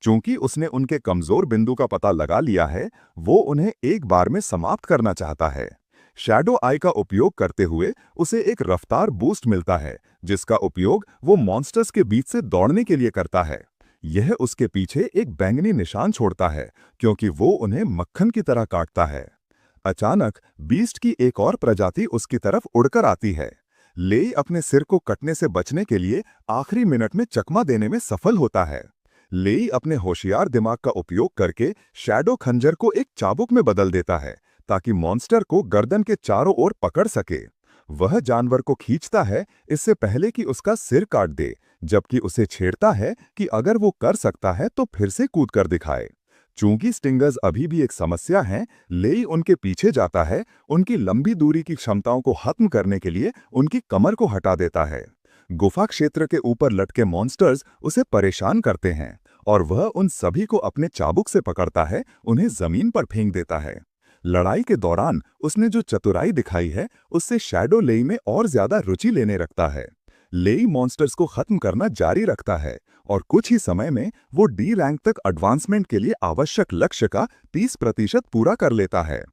चूंकि उसने उनके कमजोर बिंदु का पता लगा लिया है, वो उन्हें एक बार में समाप्त करना चाहता है। शैडो आई का उपयोग करते हुए उसे एक रफ्तार बूस्ट मिलता है, जिसका उपयोग वो मॉन्स्टर्स के बीच से दौड़ने के लिए करता है। यह उसके पीछे एक बैंगनी निशान छोड़ता है, क्योंकि वो उन्हें मक्खन की तरह काटता है। अचानक बीस्ट की एक और प्रजाति उसकी तरफ उड़कर आती है। लेई अपने सिर को कटने से बचने के लिए आखिरी मिनट में चकमा देने में सफल होता है। लेई अपने होशियार दिमाग का उपयोग करके शैडो खंजर को एक चाबुक में बदल देता है, ताकि मॉन्स्टर को गर्दन के चारों ओर पकड़ सके। वह जानवर को खींचता है इससे पहले कि उसका सिर काट दे, जबकि उसे छेड़ता है कि अगर वो कर सकता है तो फिर से कूद कर दिखाए। चूंकि स्टिंगर्स अभी भी एक समस्या हैं, लेई उनके पीछे जाता है, उनकी लंबी दूरी की क्षमताओं को खत्म करने के लिए उनकी कमर को हटा देता है। गुफा क्षेत्र के ऊपर लटके मॉन्स्टर्स उसे परेशान करते हैं, और वह उन सभी को अपने चाबुक से पकड़ता है, उन्हें जमीन पर फेंक देता है। लड़ाई के दौरान उसने जो चतुराई दिखाई है, उससे शैडो लेई में और ज्यादा रुचि लेने लगता है। लेई मॉन्स्टर्स को खत्म करना जारी रखता है, और कुछ ही समय में वो डी रैंक तक एडवांसमेंट के लिए आवश्यक लक्ष्य का 30% पूरा कर लेता है।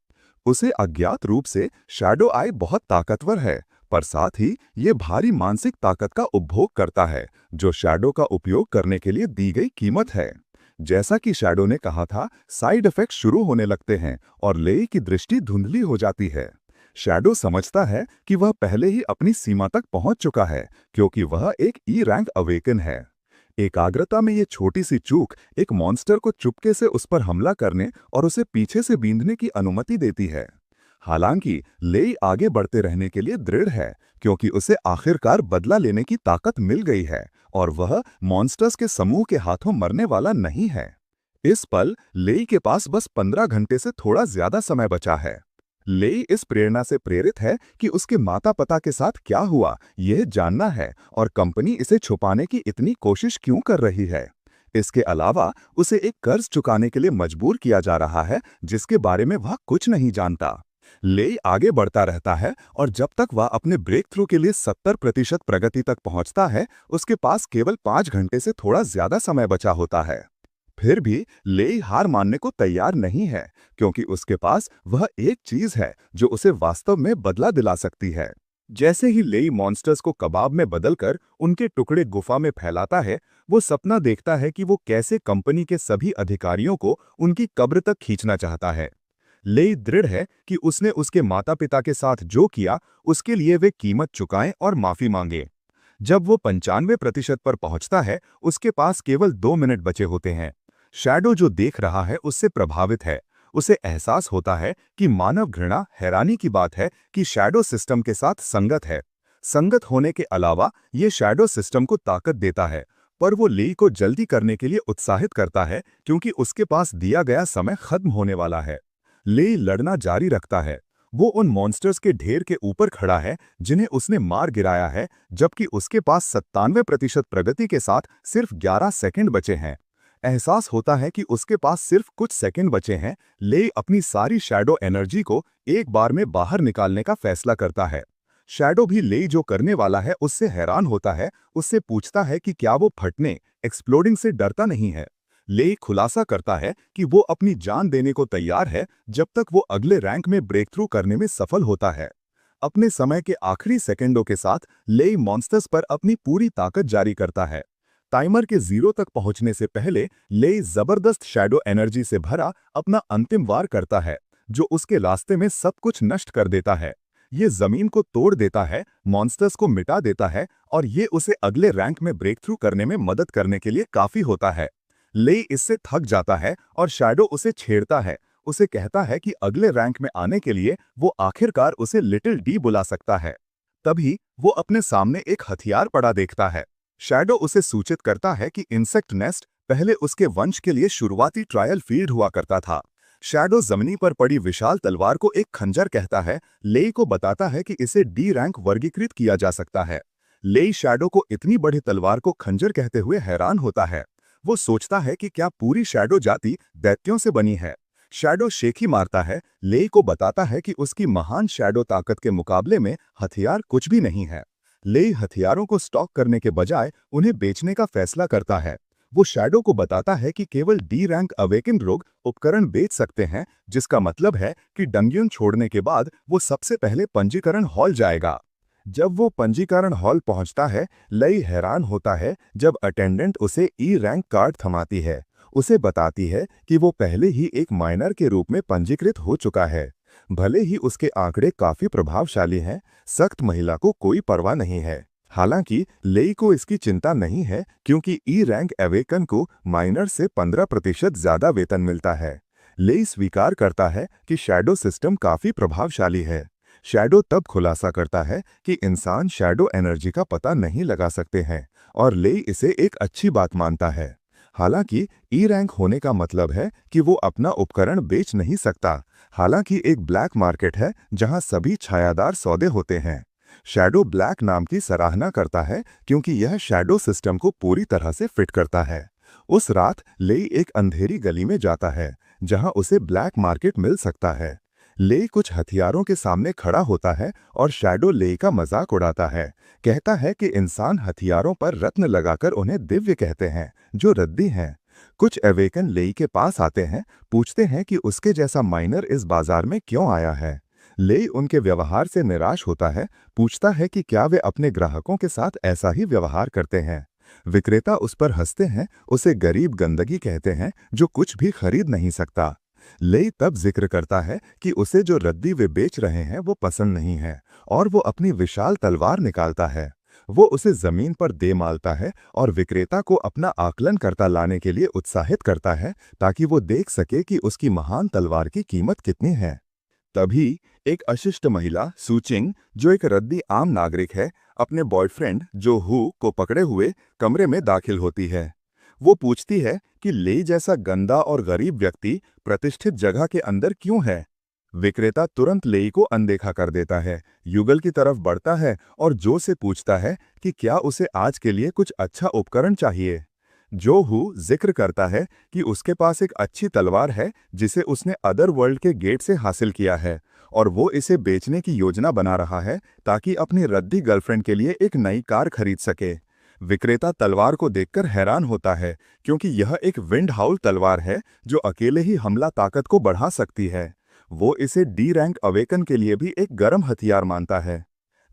उसे अज्ञात रूप से शैडो आई बहुत ताकतवर है, पर साथ ही ये भारी मानसिक ताकत का उपभोग करता है, जो शैडो का उपयोग करने के लिए दी गई कीमत है। जैसा कि शैडो ने कहा था, साइड इफेक्ट शुरू होने लगते हैं और लेई की दृष्टि धुंधली हो जाती है। शैडो समझता है कि वह पहले ही अपनी सीमा तक पहुंच चुका है, क्योंकि वह एक ई रैंक अवेकन है। एकाग्रता में ये छोटी सी चूक एक मॉन्स्टर को चुपके से उस पर हमला करने और उसे पीछे से बींधने की अनुमति देती है। हालांकि लेई आगे बढ़ते रहने के लिए दृढ़ है, क्योंकि उसे आखिरकार बदला लेने की ताकत मिल गई है और वह मॉन्स्टर्स के समूह के हाथों मरने वाला नहीं है। इस पल लेई के पास बस 15 घंटे से थोड़ा ज्यादा समय बचा है। लेई इस प्रेरणा से प्रेरित है कि उसके माता पिता के साथ क्या हुआ यह जानना है, और कंपनी इसे छुपाने की इतनी कोशिश क्यों कर रही है। इसके अलावा उसे एक कर्ज चुकाने के लिए मजबूर किया जा रहा है, जिसके बारे में वह कुछ नहीं जानता। ले आगे बढ़ता रहता है और जब तक वह अपने ब्रेक थ्रू के लिए 70% प्रगति तक पहुंचता है, उसके पास केवल 5 घंटे से थोड़ा ज्यादा समय बचा होता है। फिर भी ले हार मानने को तैयार नहीं है, क्योंकि उसके पास वह एक चीज है जो उसे वास्तव में बदला दिला सकती है। जैसे ही लेई मॉन्स्टर्स को कबाब में बदलकर उनके टुकड़े गुफा में फैलाता है, वो सपना देखता है कि वो कैसे कंपनी के सभी अधिकारियों को उनकी कब्र तक खींचना चाहता है। लेई दृढ़ है कि उसने उसके माता पिता के साथ जो किया उसके लिए वे कीमत चुकाएं और माफी मांगे। जब वो 95% पर पहुंचता है, उसके पास केवल 2 मिनट बचे होते हैं। शैडो जो देख रहा है उससे प्रभावित है। उसे एहसास होता है कि मानव घृणा हैरानी की बात है कि शैडो सिस्टम के साथ संगत है। संगत होने के अलावा ये शैडो सिस्टम को ताकत देता है, पर वो लेई को जल्दी करने के लिए उत्साहित करता है क्योंकि उसके पास दिया गया समय खत्म होने वाला है। लेई लड़ना जारी रखता है। वो उन मॉन्स्टर्स के ढेर के ऊपर खड़ा है जिन्हें उसने मार गिराया है, जबकि उसके पास 97% प्रगति के साथ सिर्फ 11 सेकंड बचे हैं। एहसास होता है कि उसके पास सिर्फ कुछ सेकंड बचे हैं। ले अपनी सारी शैडो एनर्जी को एक बार में बाहर निकालने का फैसला करता है। शैडो भी ले जो करने वाला है उससे हैरान होता है। उससे पूछता है कि क्या वो फटने, एक्सप्लोडिंग से डरता नहीं है। ले खुलासा करता है कि वो अपनी जान देने को तैयार है जब तक वो अगले रैंक में ब्रेक थ्रू करने में सफल होता है। अपने समय के आखिरी सेकंडों के साथ ले मॉन्स्टर्स पर अपनी पूरी ताकत जारी करता है। टाइमर के 0 तक पहुंचने से पहले ले जबरदस्त शैडो एनर्जी से भरा अपना अंतिम वार करता है, जो उसके रास्ते में सब कुछ नष्ट कर देता है। ये जमीन को तोड़ देता है, मॉन्स्टर्स को मिटा देता है और ये उसे अगले रैंक में ब्रेक थ्रू करने में मदद करने के लिए काफी होता है। ले इससे थक जाता है और शैडो उसे छेड़ता है। उसे कहता है कि अगले रैंक में आने के लिए वो आखिरकार उसे लिटिल डी बुला सकता है। तभी वो अपने सामने एक हथियार पड़ा देखता है। शैडो उसे सूचित करता है कि इंसेक्ट नेस्ट पहले उसके वंश के लिए शुरुआती ट्रायल फील्ड हुआ करता था। शैडो जमीनी पर पड़ी विशाल तलवार को एक खंजर कहता है। लेई को बताता है कि इसे डी रैंक वर्गीकृत किया जा सकता है। लेई शैडो को इतनी बड़ी तलवार को खंजर कहते हुए हैरान होता है। वो सोचता है कि क्या पूरी शैडो जाति दैत्यों से बनी है। शैडो शेखी मारता है। लेई को बताता है कि उसकी महान शैडो ताकत के मुकाबले में हथियार कुछ भी नहीं है। लेई हथियारों को स्टॉक करने के बजाय उन्हें बेचने का फैसला करता है। वो शैडो को बताता है कि केवल डी रैंक अवेकिन रोग उपकरण बेच सकते हैं, जिसका मतलब है कि डंगियन छोड़ने के बाद वो सबसे पहले पंजीकरण हॉल जाएगा। जब वो पंजीकरण हॉल पहुंचता है, लेई हैरान होता है जब अटेंडेंट उसे ई रैंक कार्ड थमाती है। उसे बताती है कि वो पहले ही एक माइनर के रूप में पंजीकृत हो चुका है। भले ही उसके आंकड़े काफी प्रभावशाली हैं, सख्त महिला को कोई परवाह नहीं है। हालांकि लेई को इसकी चिंता नहीं है, क्योंकि ई रैंक अवेकन को माइनर से 15% ज्यादा वेतन मिलता है। लेई स्वीकार करता है कि शैडो सिस्टम काफी प्रभावशाली है। शैडो तब खुलासा करता है कि इंसान शैडो एनर्जी का पता नहीं लगा सकते हैं, और लेई इसे एक अच्छी बात मानता है। हालांकि ई रैंक होने का मतलब है कि वो अपना उपकरण बेच नहीं सकता। हालांकि एक ब्लैक मार्केट है जहां सभी छायादार सौदे होते हैं। शैडो ब्लैक नाम की सराहना करता है क्योंकि यह शैडो सिस्टम को पूरी तरह से फिट करता है। उस रात लेई एक अंधेरी गली में जाता है जहां उसे ब्लैक मार्केट मिल सकता है। लेई कुछ हथियारों के सामने खड़ा होता है और शैडो लेई का मजाक उड़ाता है। कहता है कि इंसान हथियारों पर रत्न लगाकर उन्हें दिव्य कहते हैं, जो रद्दी हैं। कुछ अवेकन लेई के पास आते हैं, पूछते हैं कि उसके जैसा माइनर इस बाजार में क्यों आया है। लेई उनके व्यवहार से निराश होता है, पूछता है कि क्या वे अपने ग्राहकों के साथ ऐसा ही व्यवहार करते हैं। विक्रेता उस पर हंसते हैं, उसे गरीब गंदगी कहते हैं जो कुछ भी खरीद नहीं सकता। लेई तब जिक्र करता है कि उसे जो रद्दी वे बेच रहे हैं वो पसंद नहीं है, और वो अपनी विशाल तलवार निकालता है। वो उसे जमीन पर दे मालता है और विक्रेता को अपना आकलन करता लाने के लिए उत्साहित करता है, ताकि वो देख सके कि उसकी महान तलवार की कीमत कितनी है। तभी एक अशिष्ट महिला सूचिंग, जो एक रद्दी आम नागरिक है, अपने बॉयफ्रेंड जो हु को पकड़े हुए कमरे में दाखिल होती है। वो पूछती है कि लेई जैसा गंदा और गरीब व्यक्ति प्रतिष्ठित जगह के अंदर क्यों है। विक्रेता तुरंत लेई को अनदेखा कर देता है, युगल की तरफ बढ़ता है और जो से पूछता है कि क्या उसे आज के लिए कुछ अच्छा उपकरण चाहिए। जो हु जिक्र करता है कि उसके पास एक अच्छी तलवार है जिसे उसने अदर वर्ल्ड के गेट से हासिल किया है, और वो इसे बेचने की योजना बना रहा है ताकि अपनी रद्दी गर्लफ्रेंड के लिए एक नई कार खरीद सके। विक्रेता तलवार को देखकर हैरान होता है क्योंकि यह एक विंड हाउल तलवार है जो अकेले ही हमला ताकत को बढ़ा सकती है। वो इसे डी रैंक अवेकन के लिए भी एक गर्म हथियार मानता है।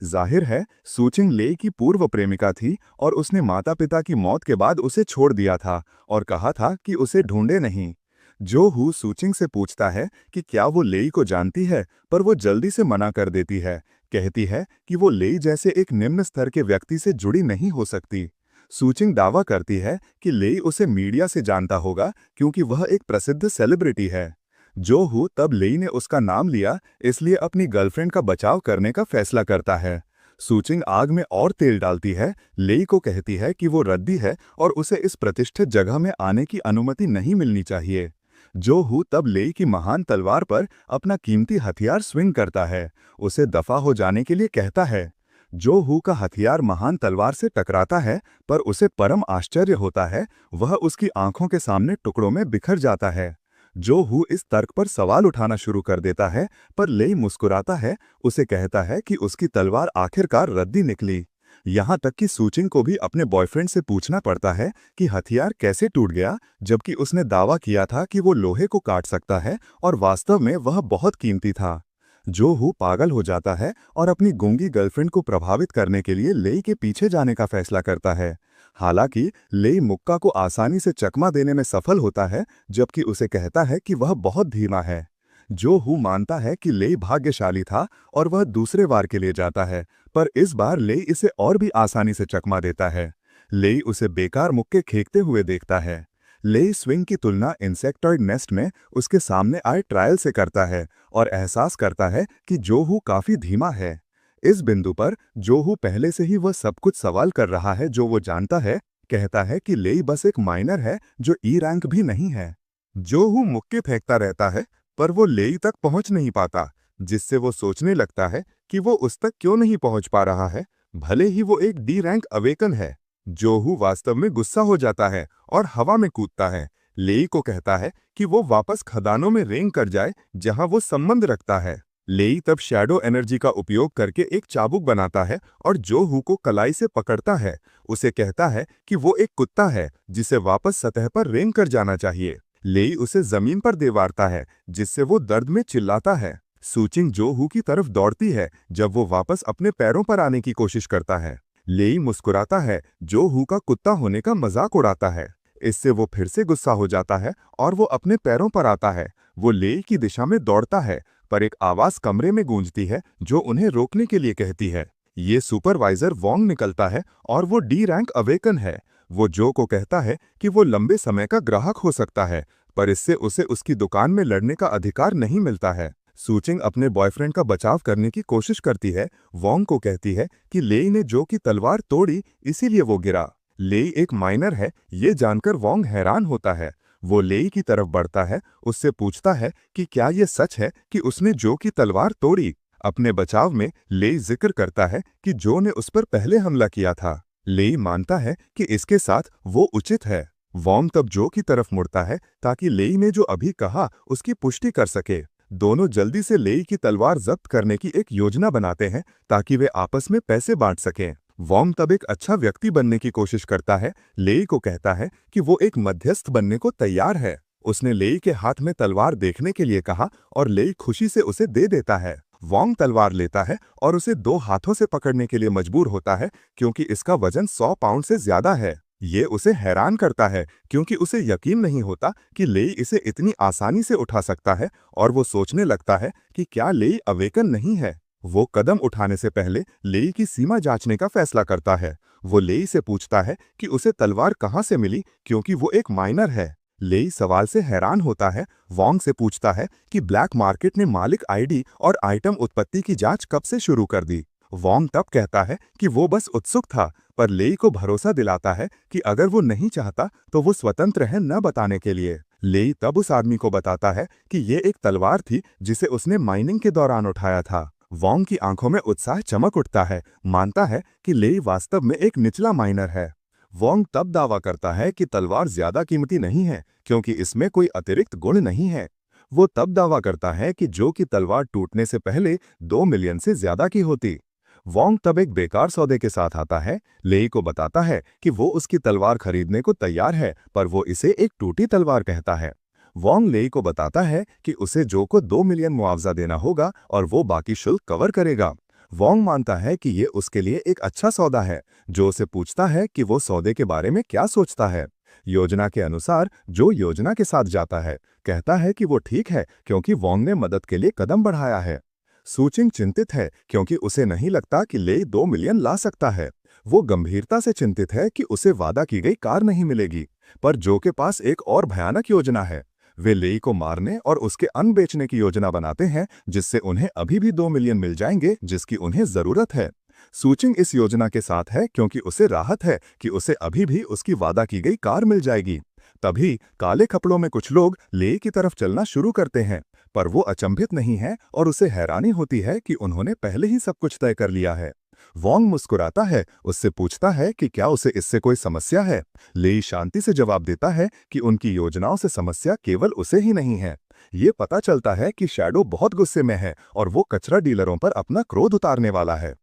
जाहिर है सूचिंग लेई की पूर्व प्रेमिका थी और उसने माता पिता की मौत के बाद उसे छोड़ दिया था और कहा था कि उसे ढूंढे नहीं। जो हु सूचिंग से पूछता है कि क्या वो लेई को जानती है, पर वो जल्दी से मना कर देती है। कहती है कि वो लेई जैसे एक निम्न स्तर के व्यक्ति से जुड़ी नहीं हो सकती। सूचिंग दावा करती है कि लेई उसे मीडिया से जानता होगा क्योंकि वह एक प्रसिद्ध सेलिब्रिटी है। जो हु तब लेई ने उसका नाम लिया, इसलिए अपनी गर्लफ्रेंड का बचाव करने का फैसला करता है। सूचिंग आग में और तेल डालती है, लेई को कहती है कि वो रद्दी है और उसे इस प्रतिष्ठित जगह में आने की अनुमति नहीं मिलनी चाहिए। जो हु तब लेई की महान तलवार पर अपना कीमती हथियार स्विंग करता है, उसे दफा हो जाने के लिए कहता है। जो हु का हथियार महान तलवार से टकराता है, पर उसे परम आश्चर्य होता है, वह उसकी आंखों के सामने टुकड़ों में बिखर जाता है। जो हु इस तर्क पर सवाल उठाना शुरू कर देता है, पर लेई मुस्कुराता है, उसे कहता है कि उसकी तलवार आखिरकार रद्दी निकली। यहाँ तक कि सूचिंग को भी अपने बॉयफ्रेंड से पूछना पड़ता है कि हथियार कैसे टूट गया, जबकि उसने दावा किया था कि वो लोहे को काट सकता है और वास्तव में वह बहुत कीमती था। जो हु पागल हो जाता है और अपनी गूंगी गर्लफ्रेंड को प्रभावित करने के लिए लेई के पीछे जाने का फैसला करता है। हालांकि लेई मुक्का को आसानी से चकमा देने में सफल होता है, जबकि उसे कहता है कि वह बहुत धीमा है। जो हु मानता है कि लेई भाग्यशाली था और वह दूसरे वार के लिए जाता है, पर इस बार लेई इसे और भी आसानी से चकमा देता है। लेई उसे बेकार मुक्के फेंकते हुए देखता है। लेई स्विंग की तुलना इंसेक्टॉइड नेस्ट में उसके सामने आए ट्रायल से करता है और एहसास करता है कि जो हु काफी धीमा है। इस बिंदु पर जो हु पहले से ही वह सब कुछ सवाल कर रहा है जो वो जानता है, कहता है कि लेई बस एक माइनर है जो ई रैंक भी नहीं है। जो हु मुक्के फेंकता रहता है, पर वो लेई तक पहुंच नहीं पाता, जिससे वो सोचने लगता है कि वो उस तक क्यों नहीं पहुंच पा रहा है, भले ही वो एक डी रैंक अवेकन है। जो हु वास्तव में गुस्सा हो जाता है और हवा में कूदता है। लेई को कहता है कि वो वापस खदानों में रेंग कर जाए जहां वो संबंध रखता है। लेई तब शैडो एनर्जी का उपयोग करके एक चाबुक बनाता है और जो हु को कलाई से पकड़ता है। उसे कहता है कि वो एक कुत्ता है जिसे वापस सतह पर रेंग कर जाना चाहिए। लेई उसे जमीन पर देवारता है, जिससे वो दर्द में चिल्लाता है। सूचिंग जो हु की तरफ दौड़ती है जब वो वापस अपने पैरों पर आने की कोशिश करता है। लेई मुस्कुराता है, जो हु का कुत्ता होने का मजाक उड़ाता है। इससे वो फिर से गुस्सा हो जाता है और वो अपने पैरों पर आता है। वो लेई की दिशा में दौड़ता है, पर एक आवाज कमरे में गूंजती है जो उन्हें रोकने के लिए कहती है। ये सुपरवाइजर वोंग निकलता है और वो डी रैंक अवेकन है। वो जो को कहता है कि वो लंबे समय का ग्राहक हो सकता है, पर इससे उसे उसकी दुकान में लड़ने का अधिकार नहीं मिलता है। सूचिंग अपने बॉयफ्रेंड का बचाव करने की कोशिश करती है। वोंग को कहती है कि लेई ने जो की तलवार तोड़ी, इसीलिए वो गिरा। लेई एक माइनर है, ये जानकर वोंग हैरान होता है। वो लेई की तरफ बढ़ता है, उससे पूछता है कि क्या ये सच है कि उसने जो की तलवार तोड़ी। अपने बचाव में लेई जिक्र करता है कि जो ने उस पर पहले हमला किया था। लेई मानता है कि इसके साथ वो उचित है। वोंग तब जो की तरफ मुड़ता है ताकि लेई ने जो अभी कहा उसकी पुष्टि कर सके। दोनों जल्दी से लेई की तलवार जब्त करने की एक योजना बनाते हैं ताकि वे आपस में पैसे बांट सकें। वोंग तब एक अच्छा व्यक्ति बनने की कोशिश करता है। लेई को कहता है कि वो एक मध्यस्थ बनने को तैयार है। उसने लेई के हाथ में तलवार देखने के लिए कहा और लेई खुशी से उसे दे देता है। वोंग तलवार लेता है और उसे 2 हाथों से पकड़ने के लिए मजबूर होता है क्योंकि इसका वजन 100 पाउंड से ज्यादा है। ये उसे हैरान करता है क्योंकि उसे यकीन नहीं होता कि लेई इसे इतनी आसानी से उठा सकता है और वो सोचने लगता है कि क्या लेई अवेकन नहीं है। वो कदम उठाने से पहले लेई की सीमा जांचने का फैसला करता है। वो लेई से पूछता है कि उसे तलवार कहां से मिली क्योंकि वो एक माइनर है। लेई सवाल से हैरान होता है। वोंग से पूछता है कि ब्लैक मार्केट ने मालिक आईडी और आइटम उत्पत्ति की जांच कब से शुरू कर दी। वोंग तब कहता है कि वो बस उत्सुक था, पर लेई को भरोसा दिलाता है कि अगर वो नहीं चाहता तो वो स्वतंत्र है न बताने के लिए। लेई तब उस आदमी को बताता है कि ये एक तलवार थी जिसे उसने माइनिंग के दौरान उठाया था। वोंग की आंखों में उत्साह चमक उठता है, मानता है कि लेई वास्तव में एक निचला माइनर है। वोंग तब दावा करता है कि तलवार ज्यादा कीमती नहीं है क्योंकि इसमें कोई अतिरिक्त गुण नहीं है। वो तब दावा करता है कि जो की तलवार टूटने से पहले 2 मिलियन से ज्यादा की होती। वोंग तब एक बेकार सौदे के साथ आता है, लेई को बताता है कि वो उसकी तलवार खरीदने को तैयार है, पर वो इसे एक टूटी तलवार कहता है। वोंग लेई को बताता है कि उसे जो को 2 मिलियन मुआवजा देना होगा और वो बाकी शुल्क कवर करेगा। वोंग मानता है कि ये उसके लिए एक अच्छा सौदा है। जो उसे पूछता है कि वो सौदे के बारे में क्या सोचता है। योजना के अनुसार जो योजना के साथ जाता है, कहता है कि वो ठीक है क्योंकि वोंग ने मदद के लिए कदम बढ़ाया है। सूचिंग चिंतित है क्योंकि उसे नहीं लगता कि लेई 2 मिलियन ला सकता है। वो गंभीरता से चिंतित है कि उसे वादा की गई कार नहीं मिलेगी। पर जो के पास एक और भयानक योजना है। वे लेई को मारने और उसके अन्न बेचने की योजना बनाते हैं, जिससे उन्हें अभी भी 2 मिलियन मिल जाएंगे जिसकी उन्हें जरूरत है। सूचिंग इस योजना के साथ है क्योंकि उसे राहत है कि उसे अभी भी उसकी वादा की गई कार मिल जाएगी। तभी काले कपड़ों में कुछ लोग लेई की तरफ चलना शुरू करते हैं, पर वो अचंभित नहीं है और उसे हैरानी होती है कि उन्होंने पहले ही सब कुछ तय कर लिया है। वोंग मुस्कुराता है, उससे पूछता है कि क्या उसे इससे कोई समस्या है। लेई शांति से जवाब देता है कि उनकी योजनाओं से समस्या केवल उसे ही नहीं है। ये पता चलता है कि शैडो बहुत गुस्से में है और वो कचरा डीलरों पर अपना क्रोध उतारने वाला है।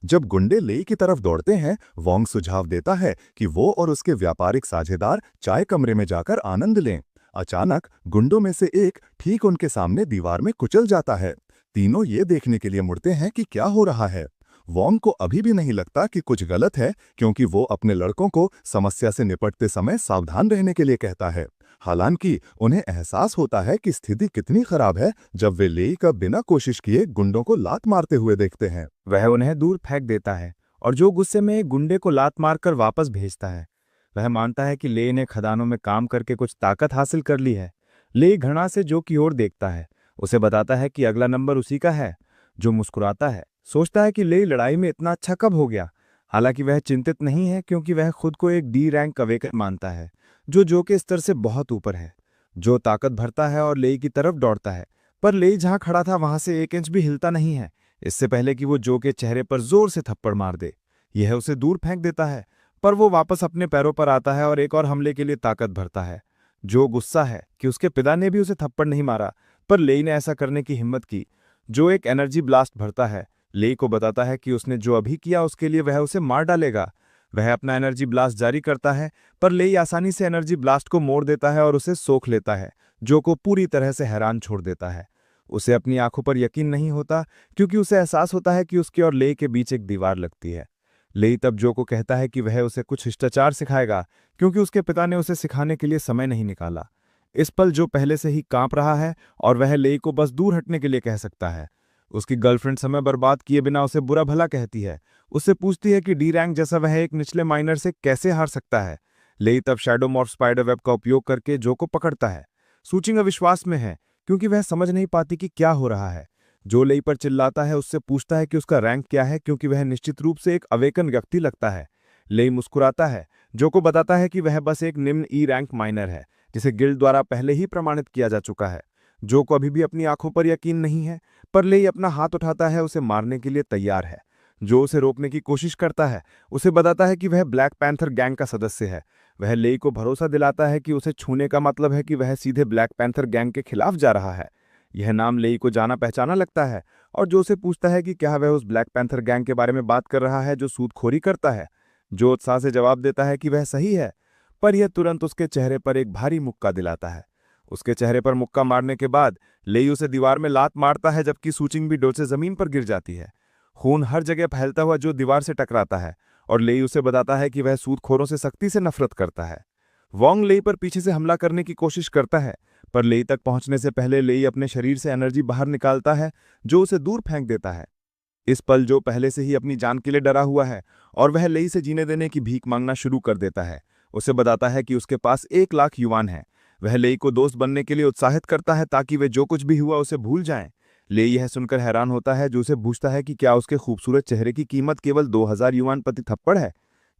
जब गुंडे लेई की तरफ दौड़ते हैं, वोंग सुझाव देता है कि वो और उसके व्यापारिक साझेदार चाय कमरे में जाकर आनंद लें। अचानक गुंडों में से एक ठीक उनके सामने दीवार में कुचल जाता है। तीनों ये देखने के लिए मुड़ते हैं कि क्या हो रहा है। वोंग को अभी भी नहीं लगता कि कुछ गलत है, क्योंकि वो अपने लड़कों को समस्या से निपटते समय सावधान रहने के लिए कहता है। हालांकि उन्हें एहसास होता है कि स्थिति कितनी खराब है जब वे लेई का बिना कोशिश किए गुंडों को लात मारते हुए देखते हैं। वह उन्हें दूर फेंक देता है और जो गुस्से में एक गुंडे को लात मारकर वापस भेजता है। वह मानता है कि ले ने खदानों में काम करके कुछ ताकत हासिल कर ली है। ले घृणा से जो की ओर देखता है, उसे बताता है कि अगला नंबर उसी का है। जो मुस्कुराता है, सोचता है कि ले लड़ाई में इतना अच्छा कब हो गया। हालांकि वह चिंतित नहीं है क्योंकि वह खुद को एक डी रैंक अवेकन मानता है, जो के स्तर से बहुत ऊपर है। जो ताकत भरता है और ले की तरफ दौड़ता है, पर ले जहां खड़ा था वहां से 1 इंच भी हिलता नहीं है, इससे पहले कि वो जो के चेहरे पर जोर से थप्पड़ मार दे। यह उसे दूर फेंक देता है, पर वो वापस अपने पैरों पर आता है और एक और हमले के लिए ताकत भरता है। जो गुस्सा है कि उसके पिता ने भी उसे थप्पड़ नहीं मारा, पर लेई ने ऐसा करने की हिम्मत की। जो एक एनर्जी ब्लास्ट भरता है, लेई को बताता है कि उसने जो अभी किया उसके लिए वह उसे मार डालेगा। वह अपना एनर्जी ब्लास्ट जारी करता है, पर लेई आसानी से एनर्जी ब्लास्ट को मोड़ देता है और उसे सोख लेता है, जो को पूरी तरह से हैरान छोड़ देता है। उसे अपनी आंखों पर यकीन नहीं होता क्योंकि उसे एहसास होता है कि उसके और लेई के बीच एक दीवार लगती है। लेई तब जो को कहता है कि वह उसे कुछ शिष्टाचार सिखाएगा क्योंकि उसके पिता ने उसे सिखाने के लिए समय नहीं निकाला। इस पल जो पहले से ही कांप रहा है और वह लेई को बस दूर हटने के लिए कह सकता है। उसकी गर्लफ्रेंड समय बर्बाद किए बिना उसे बुरा भला कहती है। उससे पूछती है कि डी रैंक जैसा वह एक निचले माइनर से कैसे हार सकता है। लेई तब शैडो मॉर्फ स्पाइडर वेब का उपयोग करके जो को पकड़ता है। सूचिंग अविश्वास में है क्योंकि वह समझ नहीं पाती कि क्या हो रहा है। जो लेई पर चिल्लाता है, उससे पूछता है कि उसका रैंक क्या है क्योंकि वह निश्चित रूप से एक अवेकन व्यक्ति लगता है। लेई मुस्कुराता है, जो को बताता है कि वह बस एक निम्न ई रैंक माइनर है जिसे गिल्ड द्वारा पहले ही प्रमाणित किया जा चुका है। जो को अभी भी अपनी आंखों पर यकीन नहीं है, पर लेई अपना हाथ उठाता है, उसे मारने के लिए तैयार है। जो उसे रोकने की कोशिश करता है, उसे बताता है कि वह ब्लैक पैंथर गैंग का सदस्य है। वह लेई को भरोसा दिलाता है कि उसे छूने का मतलब है कि वह सीधे ब्लैक पैंथर गैंग के खिलाफ जा रहा है। यह नाम लेई को जाना पहचाना लगता है और जो उसे पूछता है कि क्या वह उस ब्लैक पैंथर गैंग के बारे में बात कर रहा है जो सूदखोरी करता है। जो उत्साह से जवाब देता है कि वह सही है, पर यह तुरंत उसके चेहरे पर एक भारी मुक्का दिलाता है। उसके चेहरे पर मुक्का मारने के बाद लेई उसे दीवार में लात मारता है, जबकि सूचिंग भी डोर से जमीन पर गिर जाती है। खून हर जगह फैलता हुआ जो दीवार से टकराता है और लेई उसे बताता है कि वह सूदखोरों से सख्ती से नफरत करता है। वोंग लेई पर पीछे से हमला करने की कोशिश करता है, पर लेई तक पहुंचने से पहले लेई अपने शरीर से एनर्जी बाहर निकालता है, जो उसे दूर फेंक देता है। इस पल जो पहले से ही अपनी जान के लिए डरा हुआ है और वह लेई से जीने देने की भीख मांगना शुरू कर देता है। उसे बताता है कि उसके पास 1 लाख युआन है। वह लेई को दोस्त बनने के लिए उत्साहित करता है ताकि वे जो कुछ भी हुआ उसे भूल जाएं। लेई यह सुनकर हैरान होता है, जो उसे पूछता है कि क्या उसके खूबसूरत चेहरे की कीमत केवल 2000 युआन प्रति थप्पड़ है।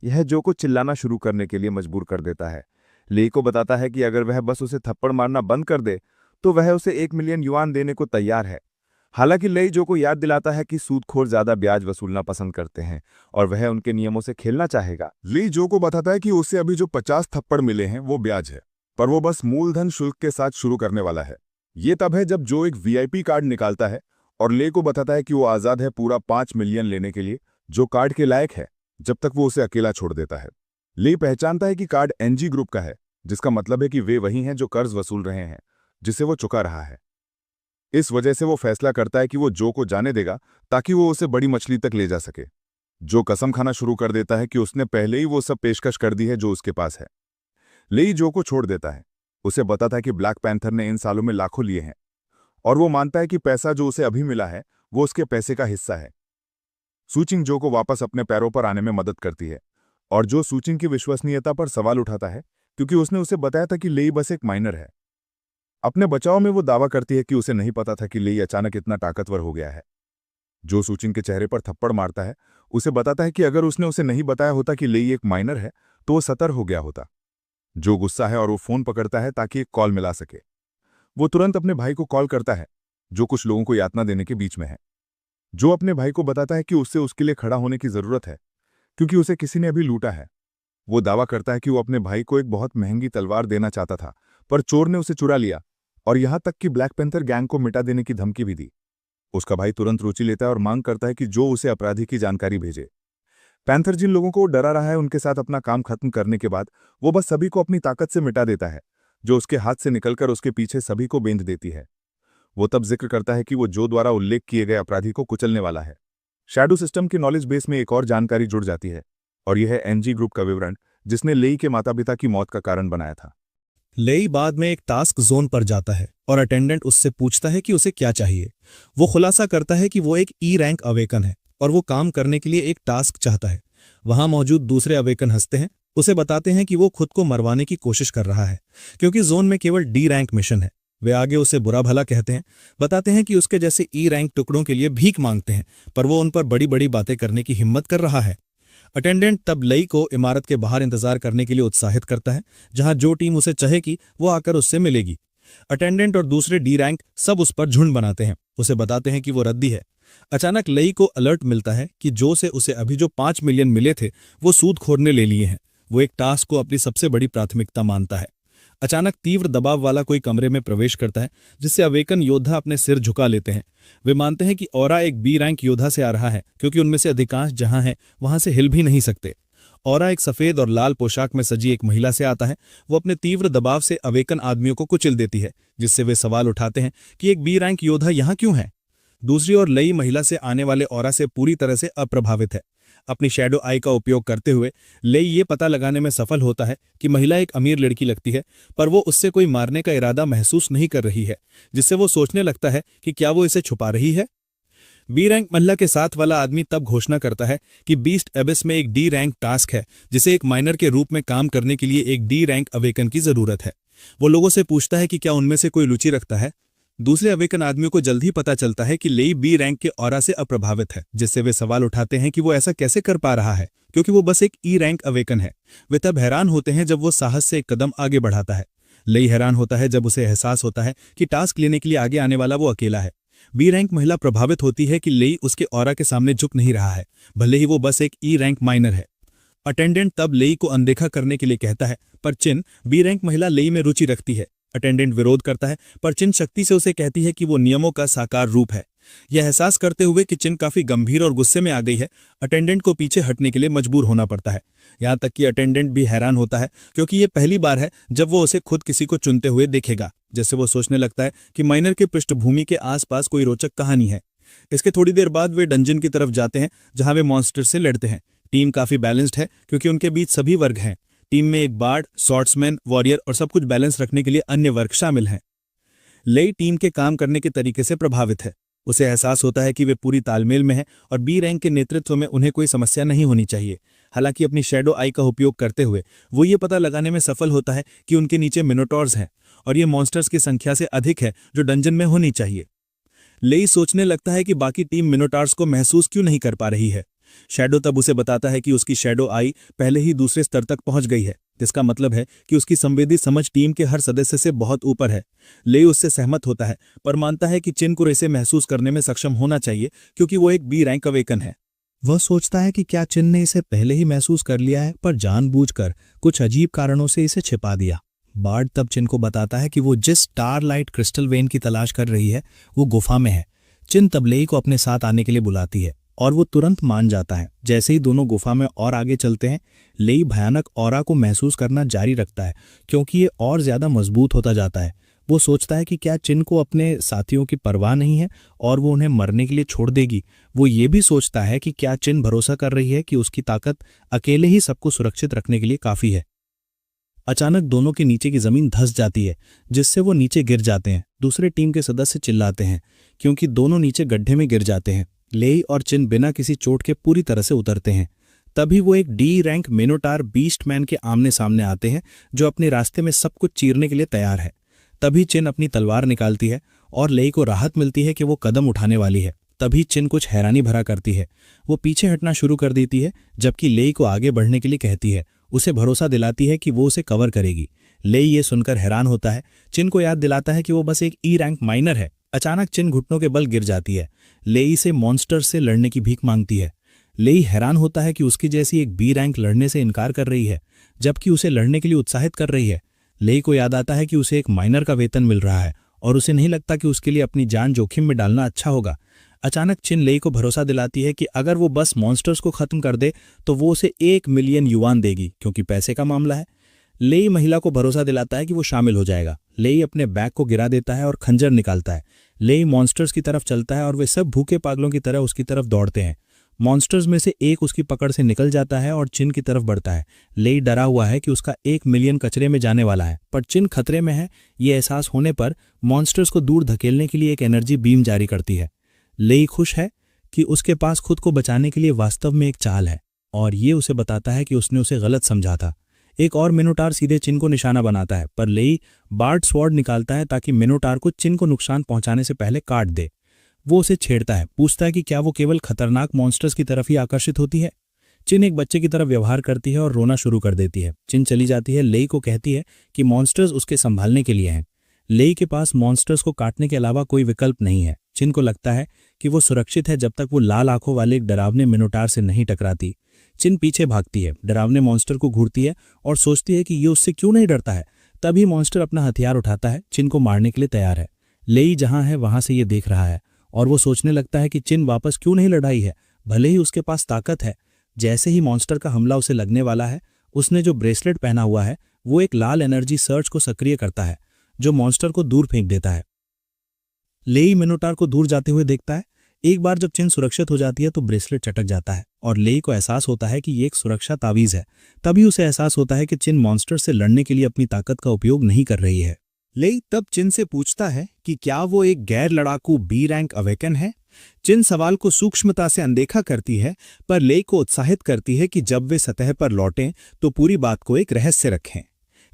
यह जो को चिल्लाना शुरू करने के लिए मजबूर कर देता है। लेई को बताता है कि अगर वह बस उसे थप्पड़ मारना बंद कर दे तो वह उसे 1 मिलियन युआन देने को तैयार है। हालांकि लेई जो को याद दिलाता है कि सूदखोर ज्यादा ब्याज वसूलना पसंद करते हैं और वह उनके नियमों से खेलना चाहेगा। ली जो को बताता है कि उसे अभी जो 50 थप्पड़ मिले हैं वो ब्याज है, पर वो बस मूलधन शुल्क के साथ शुरू करने वाला है। ये तब है जब जो एक वीआईपी कार्ड निकालता है और ले को बताता है कि वो आज़ाद है पूरा 5 मिलियन लेने के लिए, जो कार्ड के लायक है, जब तक वो उसे अकेला छोड़ देता है। ले पहचानता है कि कार्ड एनजी ग्रुप का है, जिसका मतलब है कि वे वही हैं जो कर्ज वसूल रहे हैं, जिसे वो चुका रहा है। इस वजह से वो फैसला करता है कि वो जो को जाने देगा ताकि वो उसे बड़ी मछली तक ले जा सके। जो कसम खाना शुरू कर देता है कि उसने पहले ही वो सब पेशकश कर दी है जो उसके पास है। लेई जो को छोड़ देता है, उसे बताता है कि ब्लैक पैंथर ने इन सालों में लाखों लिए हैं और वो मानता है कि पैसा जो उसे अभी मिला है वो उसके पैसे का हिस्सा है। सूचिंग जो को वापस अपने पैरों पर आने में मदद करती है और जो सूचिंग की विश्वसनीयता पर सवाल उठाता है क्योंकि उसने उसे बताया था कि लेई बस एक माइनर है। अपने बचाव में वो दावा करती है कि उसे नहीं पता था कि लेई अचानक इतना ताकतवर हो गया है। जो सूचिंग के चेहरे पर थप्पड़ मारता है, उसे बताता है कि अगर उसने उसे नहीं बताया होता कि लेई एक माइनर है तो वो सतर हो गया होता। जो गुस्सा है और वो फोन पकड़ता है ताकि एक कॉल मिला सके। वो तुरंत अपने भाई को कॉल करता है, जो कुछ लोगों को यातना देने के बीच में है। जो अपने भाई को बताता है कि उससे उसके लिए खड़ा होने की जरूरत है क्योंकि उसे किसी ने अभी लूटा है। वो दावा करता है कि वो अपने भाई को एक बहुत महंगी तलवार देना चाहता था, पर चोर ने उसे चुरा लिया और यहां तक कि ब्लैक पैंथर गैंग को मिटा देने की धमकी भी दी। उसका भाई तुरंत रुचि लेता है और मांग करता है कि जो उसे अपराधी की जानकारी भेजे। पैंथर जिन लोगों को वो डरा रहा है उनके साथ अपना काम खत्म करने के बाद वो बस सभी को अपनी ताकत से मिटा देता है, जो उसके हाथ से निकलकर उसके पीछे सभी को बेंध देती है। वो तब जिक्र करता है कि वो जो द्वारा उल्लेख किए गए अपराधी को कुचलने वाला है। शैडो सिस्टम के नॉलेज बेस में एक और जानकारी जुड़ जाती है और यह है एनजी ग्रुप का विवरण, जिसने लेई के माता पिता की मौत का कारण बनाया था। लेई बाद में एक टास्क जोन पर जाता है और अटेंडेंट उससे पूछता है कि उसे क्या चाहिए। वो खुलासा करता है कि वो एक ई रैंक अवेकन है और वो काम करने के लिए एक टास्क चाहता है। वहां मौजूद दूसरे अवेकन हंसते हैं, उसे बताते हैं कि वो खुद को मरवाने की कोशिश कर रहा है क्योंकि जोन में केवल डी रैंक मिशन है। वे आगे उसे बुरा भला कहते हैं, बताते हैं कि उसके जैसे ई रैंक टुकड़ों के लिए भीख मांगते हैं, पर वो उन पर बड़ी बड़ी बातें करने की हिम्मत कर रहा है। अटेंडेंट तब लेई को इमारत के बाहर इंतजार करने के लिए उत्साहित करता है, जहां जो टीम उसे चाहेगी वो आकर उससे मिलेगी। अटेंडेंट और दूसरे डी रैंक सब उस पर झुंड बनाते हैं, उसे बताते हैं कि वो रद्दी है। अचानक लेई को अलर्ट मिलता है कि जो से उसे अभी जो 5 मिलियन मिले थे वो सूदखोर ने ले लिए हैं। वो एक टास्क को अपनी सबसे बड़ी प्राथमिकता मानता है। अचानक तीव्र दबाव वाला कोई कमरे में प्रवेश करता है, जिससे अवेकन योद्धा अपने सिर झुका लेते हैं। वे मानते हैं कि ऑरा एक बी रैंक योद्धा से आ रहा है क्योंकि उनमें से अधिकांश जहां हैं वहां से हिल भी नहीं सकते। ऑरा एक सफेद और लाल पोशाक में सजी एक महिला से आता है। वो अपने तीव्र दबाव से अवेकन आदमियों को कुचल देती है, जिससे वे सवाल उठाते हैं कि एक बी रैंक योद्धा यहां क्यों है। दूसरी ओर लेई महिला से आने वाले ऑरा से पूरी तरह से अप्रभावित है। अपनी शैडो आई का उपयोग करते हुए लेई ये पता लगाने में सफल होता है कि महिला एक अमीर लड़की लगती है, पर वो उससे कोई मारने का इरादा महसूस नहीं कर रही है, जिससे वो सोचने लगता है कि क्या वो इसे छुपा रही है। बी रैंक महिला के साथ वाला आदमी तब घोषणा करता है कि बीस्ट एबिस में एक डी रैंक टास्क है, जिसे एक माइनर के रूप में काम करने के लिए एक डी रैंक अवेकन की जरूरत है। वो लोगों से पूछता है कि क्या उनमें से कोई रुचि रखता है। दूसरे अवेकन आदमियों को जल्द ही पता चलता है कि लेई बी रैंक के ऑरा से अप्रभावित है, जिससे वे सवाल उठाते हैं कि वो ऐसा कैसे कर पा रहा है क्योंकि वो बस एक ई रैंक अवेकन है। वे तब हैरान होते हैं जब वो साहस से एक कदम आगे बढ़ाता है। लेई हैरान होता है जब उसे एहसास होता है कि टास्क लेने के लिए आगे आने वाला वो अकेला है। बी रैंक महिला प्रभावित होती है कि लेई उसके ऑरा के सामने झुक नहीं रहा है, भले ही वो बस एक ई रैंक माइनर है। अटेंडेंट तब लेई को अनदेखा करने के लिए कहता है, पर चिन बी रैंक महिला लेई में रुचि रखती है। अटेंडेंट विरोध करता है, पर चिन शक्ति से उसे कहती है कि वो नियमों का साकार रूप है। यह एहसास करते हुए कि चिन काफी गंभीर और गुस्से में आ गई है, अटेंडेंट को पीछे हटने के लिए मजबूर होना पड़ता है। यहां तक कि अटेंडेंट भी हैरान होता है क्योंकि ये पहली बार है जब वो उसे खुद किसी को चुनते हुए देखेगा, जिससे वो सोचने लगता है कि माइनर की पृष्ठभूमि के आसपास कोई रोचक कहानी है। इसके थोड़ी देर बाद वे डंजन की तरफ जाते हैं जहां वे मॉन्स्टर से लड़ते हैं। टीम काफी बैलेंस्ड है क्योंकि उनके बीच सभी वर्ग हैं। टीम में एक बार्ड, स्वॉर्ड्समैन, वॉरियर और सब कुछ बैलेंस रखने के लिए अन्य वर्ग शामिल हैं। लेई टीम के काम करने के तरीके से प्रभावित है। उसे एहसास होता है कि वे पूरी तालमेल में हैं और बी रैंक के नेतृत्व में उन्हें कोई समस्या नहीं होनी चाहिए। हालांकि अपनी शैडो आई का उपयोग करते हुए वो ये पता लगाने में सफल होता है कि उनके नीचे मिनोटॉर्स हैं और ये मॉन्स्टर्स की संख्या से अधिक है जो डंजन में होनी चाहिए। लेई सोचने लगता है कि बाकी टीम मिनोटॉर्स को महसूस क्यों नहीं कर पा रही है। शैडो तब उसे बताता है कि उसकी शैडो आई पहले ही दूसरे स्तर तक पहुंच गई है, जिसका मतलब है कि उसकी संवेदी समझ टीम के हर सदस्य से बहुत ऊपर है। लेई उससे सहमत होता है, पर मानता है कि चिन को इसे महसूस करने में सक्षम होना चाहिए क्योंकि वो एक बी रैंक अवेकन है। वह सोचता है कि क्या चिन ने इसे पहले ही महसूस कर लिया है, पर जानबूझकर कुछ अजीब कारणों से इसे छिपा दिया। बार्ड तब चिन को बताता है कि वो जिस स्टारलाइट क्रिस्टल वेन की तलाश कर रही है वो गुफा में है। चिन तब लेई को अपने साथ आने के लिए बुलाती है और वो तुरंत मान जाता है। जैसे ही दोनों गुफा में और आगे चलते हैं, लेई भयानक ऑरा को महसूस करना जारी रखता है क्योंकि ये और ज्यादा मजबूत होता जाता है। वो सोचता है कि क्या चिन को अपने साथियों की परवाह नहीं है और वो उन्हें मरने के लिए छोड़ देगी। वो ये भी सोचता है कि क्या चिन भरोसा कर रही है कि उसकी ताकत अकेले ही सबको सुरक्षित रखने के लिए काफी है। अचानक दोनों के नीचे की जमीन धंस जाती है जिससे वो नीचे गिर जाते हैं। दूसरे टीम के सदस्य चिल्लाते हैं क्योंकि दोनों नीचे गड्ढे में गिर जाते हैं। लेई और चिन बिना किसी चोट के पूरी तरह से उतरते हैं। तभी वो एक डी रैंक मिनोटार बीस्टमैन के आमने सामने आते हैं जो अपने रास्ते में सब कुछ चीरने के लिए तैयार है। तभी चिन अपनी तलवार निकालती है और लेई को राहत मिलती है कि वो कदम उठाने वाली है। तभी चिन कुछ हैरानी भरा करती है। वो पीछे हटना शुरू कर देती है जबकि लेई को आगे बढ़ने के लिए कहती है। उसे भरोसा दिलाती है कि वो उसे कवर करेगी। लेई ये सुनकर हैरान होता है। चिन को याद दिलाता है कि वो बस एक ई रैंक माइनर है। अचानक चिन घुटनों के बल गिर जाती है। लेई से मॉन्स्टर से लड़ने की भीख मांगती है। लेई हैरान होता है कि उसकी जैसी एक बी रैंक लड़ने से इनकार कर रही है जबकि उसे लड़ने के लिए उत्साहित कर रही है। लेई को याद आता है कि उसे एक माइनर का वेतन मिल रहा है और उसे नहीं लगता कि उसके लिए अपनी जान जोखिम में डालना अच्छा होगा। अचानक चिन लेई को भरोसा दिलाती है कि अगर वो बस मॉन्स्टर्स को खत्म कर दे तो वो उसे 1 मिलियन युआन देगी क्योंकि पैसे का मामला है। लेई महिला को भरोसा दिलाता है कि वो शामिल हो जाएगा। लेई अपने बैग को गिरा देता है और खंजर निकालता है। लेई मॉन्स्टर्स की तरफ चलता है और वे सब भूखे पागलों की तरह उसकी तरफ दौड़ते हैं। मॉन्स्टर्स में से एक उसकी पकड़ से निकल जाता है और चिन की तरफ बढ़ता है। लेई डरा हुआ है कि उसका 1 मिलियन कचरे में जाने वाला है, पर चिन खतरे में है। ये एहसास होने पर मॉन्स्टर्स को दूर धकेलने के लिए एक एनर्जी बीम जारी करती है। लेई खुश है कि उसके पास खुद को बचाने के लिए वास्तव में एक चाल है और ये उसे बताता है कि उसने उसे गलत समझा था। एक और मिनोटार सीधे चिन को निशाना बनाता है, पर लेई बार्ड स्वॉर्ड निकालता है ताकि मिनोटार को चिन को नुकसान पहुंचाने से पहले काट दे। वो उसे छेड़ता है, पूछता है कि क्या वो केवल खतरनाक मॉन्स्टर्स की तरफ ही आकर्षित होती है। चिन एक बच्चे की तरफ व्यवहार करती है और रोना शुरू कर देती है। चिन चली जाती है। लेई को कहती है कि मॉन्स्टर्स उसके संभालने के लिए हैं। लेई के पास मॉन्स्टर्स को काटने के अलावा कोई विकल्प नहीं है। चिन को लगता है कि वो सुरक्षित है जब तक वो लाल आंखों वाले एक डरावने मिनोटार से नहीं टकराती। चिन पीछे भागती है, डरावने मॉन्स्टर को घूरती है और सोचती है कि ये उससे क्यों नहीं डरता है। तभी मॉन्स्टर अपना हथियार उठाता है, चिन को मारने के लिए तैयार है। लेई जहां है वहां से ये देख रहा है और वो सोचने लगता है कि चिन वापस क्यों नहीं लड़ाई है, भले ही उसके पास ताकत है। जैसे ही मॉन्स्टर का हमला उसे लगने वाला है, उसने जो ब्रेसलेट पहना हुआ है वो एक लाल एनर्जी सर्च को सक्रिय करता है जो मॉन्स्टर को दूर फेंक देता है। लेई मिनोटार को दूर जाते हुए देखता है। एक बार जब चिन सुरक्षित हो जाती है तो ब्रेसलेट चटक जाता है और लेई को एहसास होता है कि ये एक सुरक्षा तावीज है। तभी उसे एहसास होता है कि चिन मॉन्स्टर से लड़ने के लिए अपनी ताकत का उपयोग नहीं कर रही है। लेई तब चिन से पूछता है कि क्या वो एक गैर लड़ाकू बी रैंक अवेकन है। चिन सवाल को सूक्ष्मता से अनदेखा करती है, पर लेई को उत्साहित करती है कि जब वे सतह पर लौटें तो पूरी बात को एक रहस्य रखें।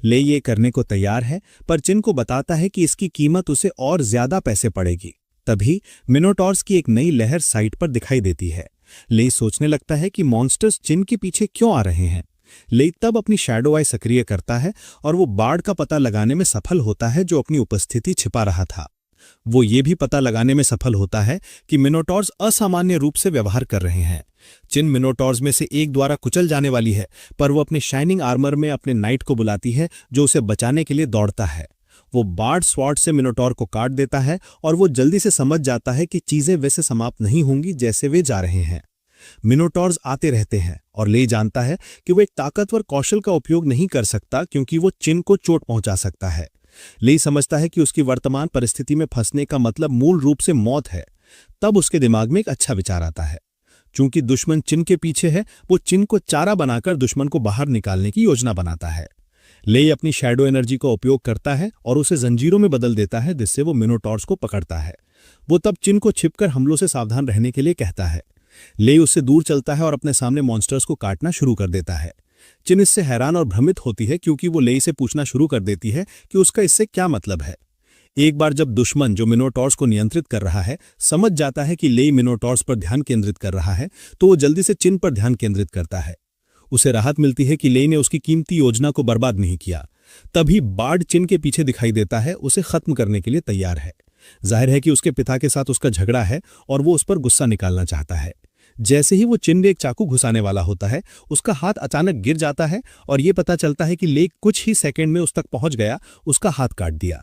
लेई ये करने को तैयार है, पर चिन को बताता है कि इसकी कीमत उसे और ज्यादा पैसे पड़ेगी। तभी मिनोटॉर्स की एक नई लहर साइट पर दिखाई देती है। लेई सोचने लगता है कि मॉन्स्टर्स चिन के पीछे क्यों आ रहे हैं। लेई तब अपनी शैडो आई सक्रिय करता है और वो बार्ड का पता लगाने में सफल होता है जो अपनी उपस्थिति छिपा रहा था। वो ये भी पता लगाने में सफल होता है कि मिनोटॉर्स असामान्य रूप से व्यवहार कर रहे हैं। चिन मिनोटॉर्स में से एक द्वारा कुचल जाने वाली है, पर वो अपने शाइनिंग आर्मर में अपने नाइट को बुलाती है जो उसे बचाने के लिए दौड़ता है। वो बार्ड स्वॉर्ड से मिनोटॉर को काट देता है और वो जल्दी से समझ जाता है कि चीजें वैसे समाप्त नहीं होंगी जैसे वे जा रहे हैं। मिनोटॉर्स आते रहते हैं और लेई जानता है कि वो एक ताकतवर कौशल का उपयोग नहीं कर सकता क्योंकि वो चिन को चोट पहुंचा सकता है। लेई समझता है कि उसकी वर्तमान परिस्थिति में फंसने का मतलब मूल रूप से मौत है। तब उसके दिमाग में एक अच्छा विचार आता है। चूंकि दुश्मन चिन के पीछे है, वो चिन को चारा बनाकर दुश्मन को बाहर निकालने की योजना बनाता है। लेई अपनी शैडो एनर्जी का उपयोग करता है और उसे जंजीरों में बदल देता है जिससे वो मिनोटॉर्स को पकड़ता है। वो तब चिन को छिपकर हमलों से सावधान रहने के लिए कहता है। लेई उससे दूर चलता है और अपने सामने मॉन्स्टर्स को काटना शुरू कर देता है। चिन इससे हैरान और भ्रमित होती है क्योंकि वो लेई से पूछना शुरू कर देती है कि उसका इससे क्या मतलब है। एक बार जब दुश्मन जो मिनोटॉर्स को नियंत्रित कर रहा है समझ जाता है कि लेई मिनोटॉर्स पर ध्यान केंद्रित कर रहा है, तो वो जल्दी से चिन पर ध्यान केंद्रित करता है। उसे राहत मिलती है कि लेई ने उसकी कीमती योजना को बर्बाद नहीं किया। तभी बार्ड चिन के पीछे दिखाई देता है, उसे खत्म करने के लिए तैयार है। जाहिर है कि उसके पिता के साथ उसका झगड़ा है और वो उस पर गुस्सा निकालना चाहता है। जैसे ही वो चिन में एक चाकू घुसाने वाला होता है, उसका हाथ अचानक गिर जाता है और ये पता चलता है कि ले कुछ ही सेकंड में उस तक पहुंच गया, उसका हाथ काट दिया।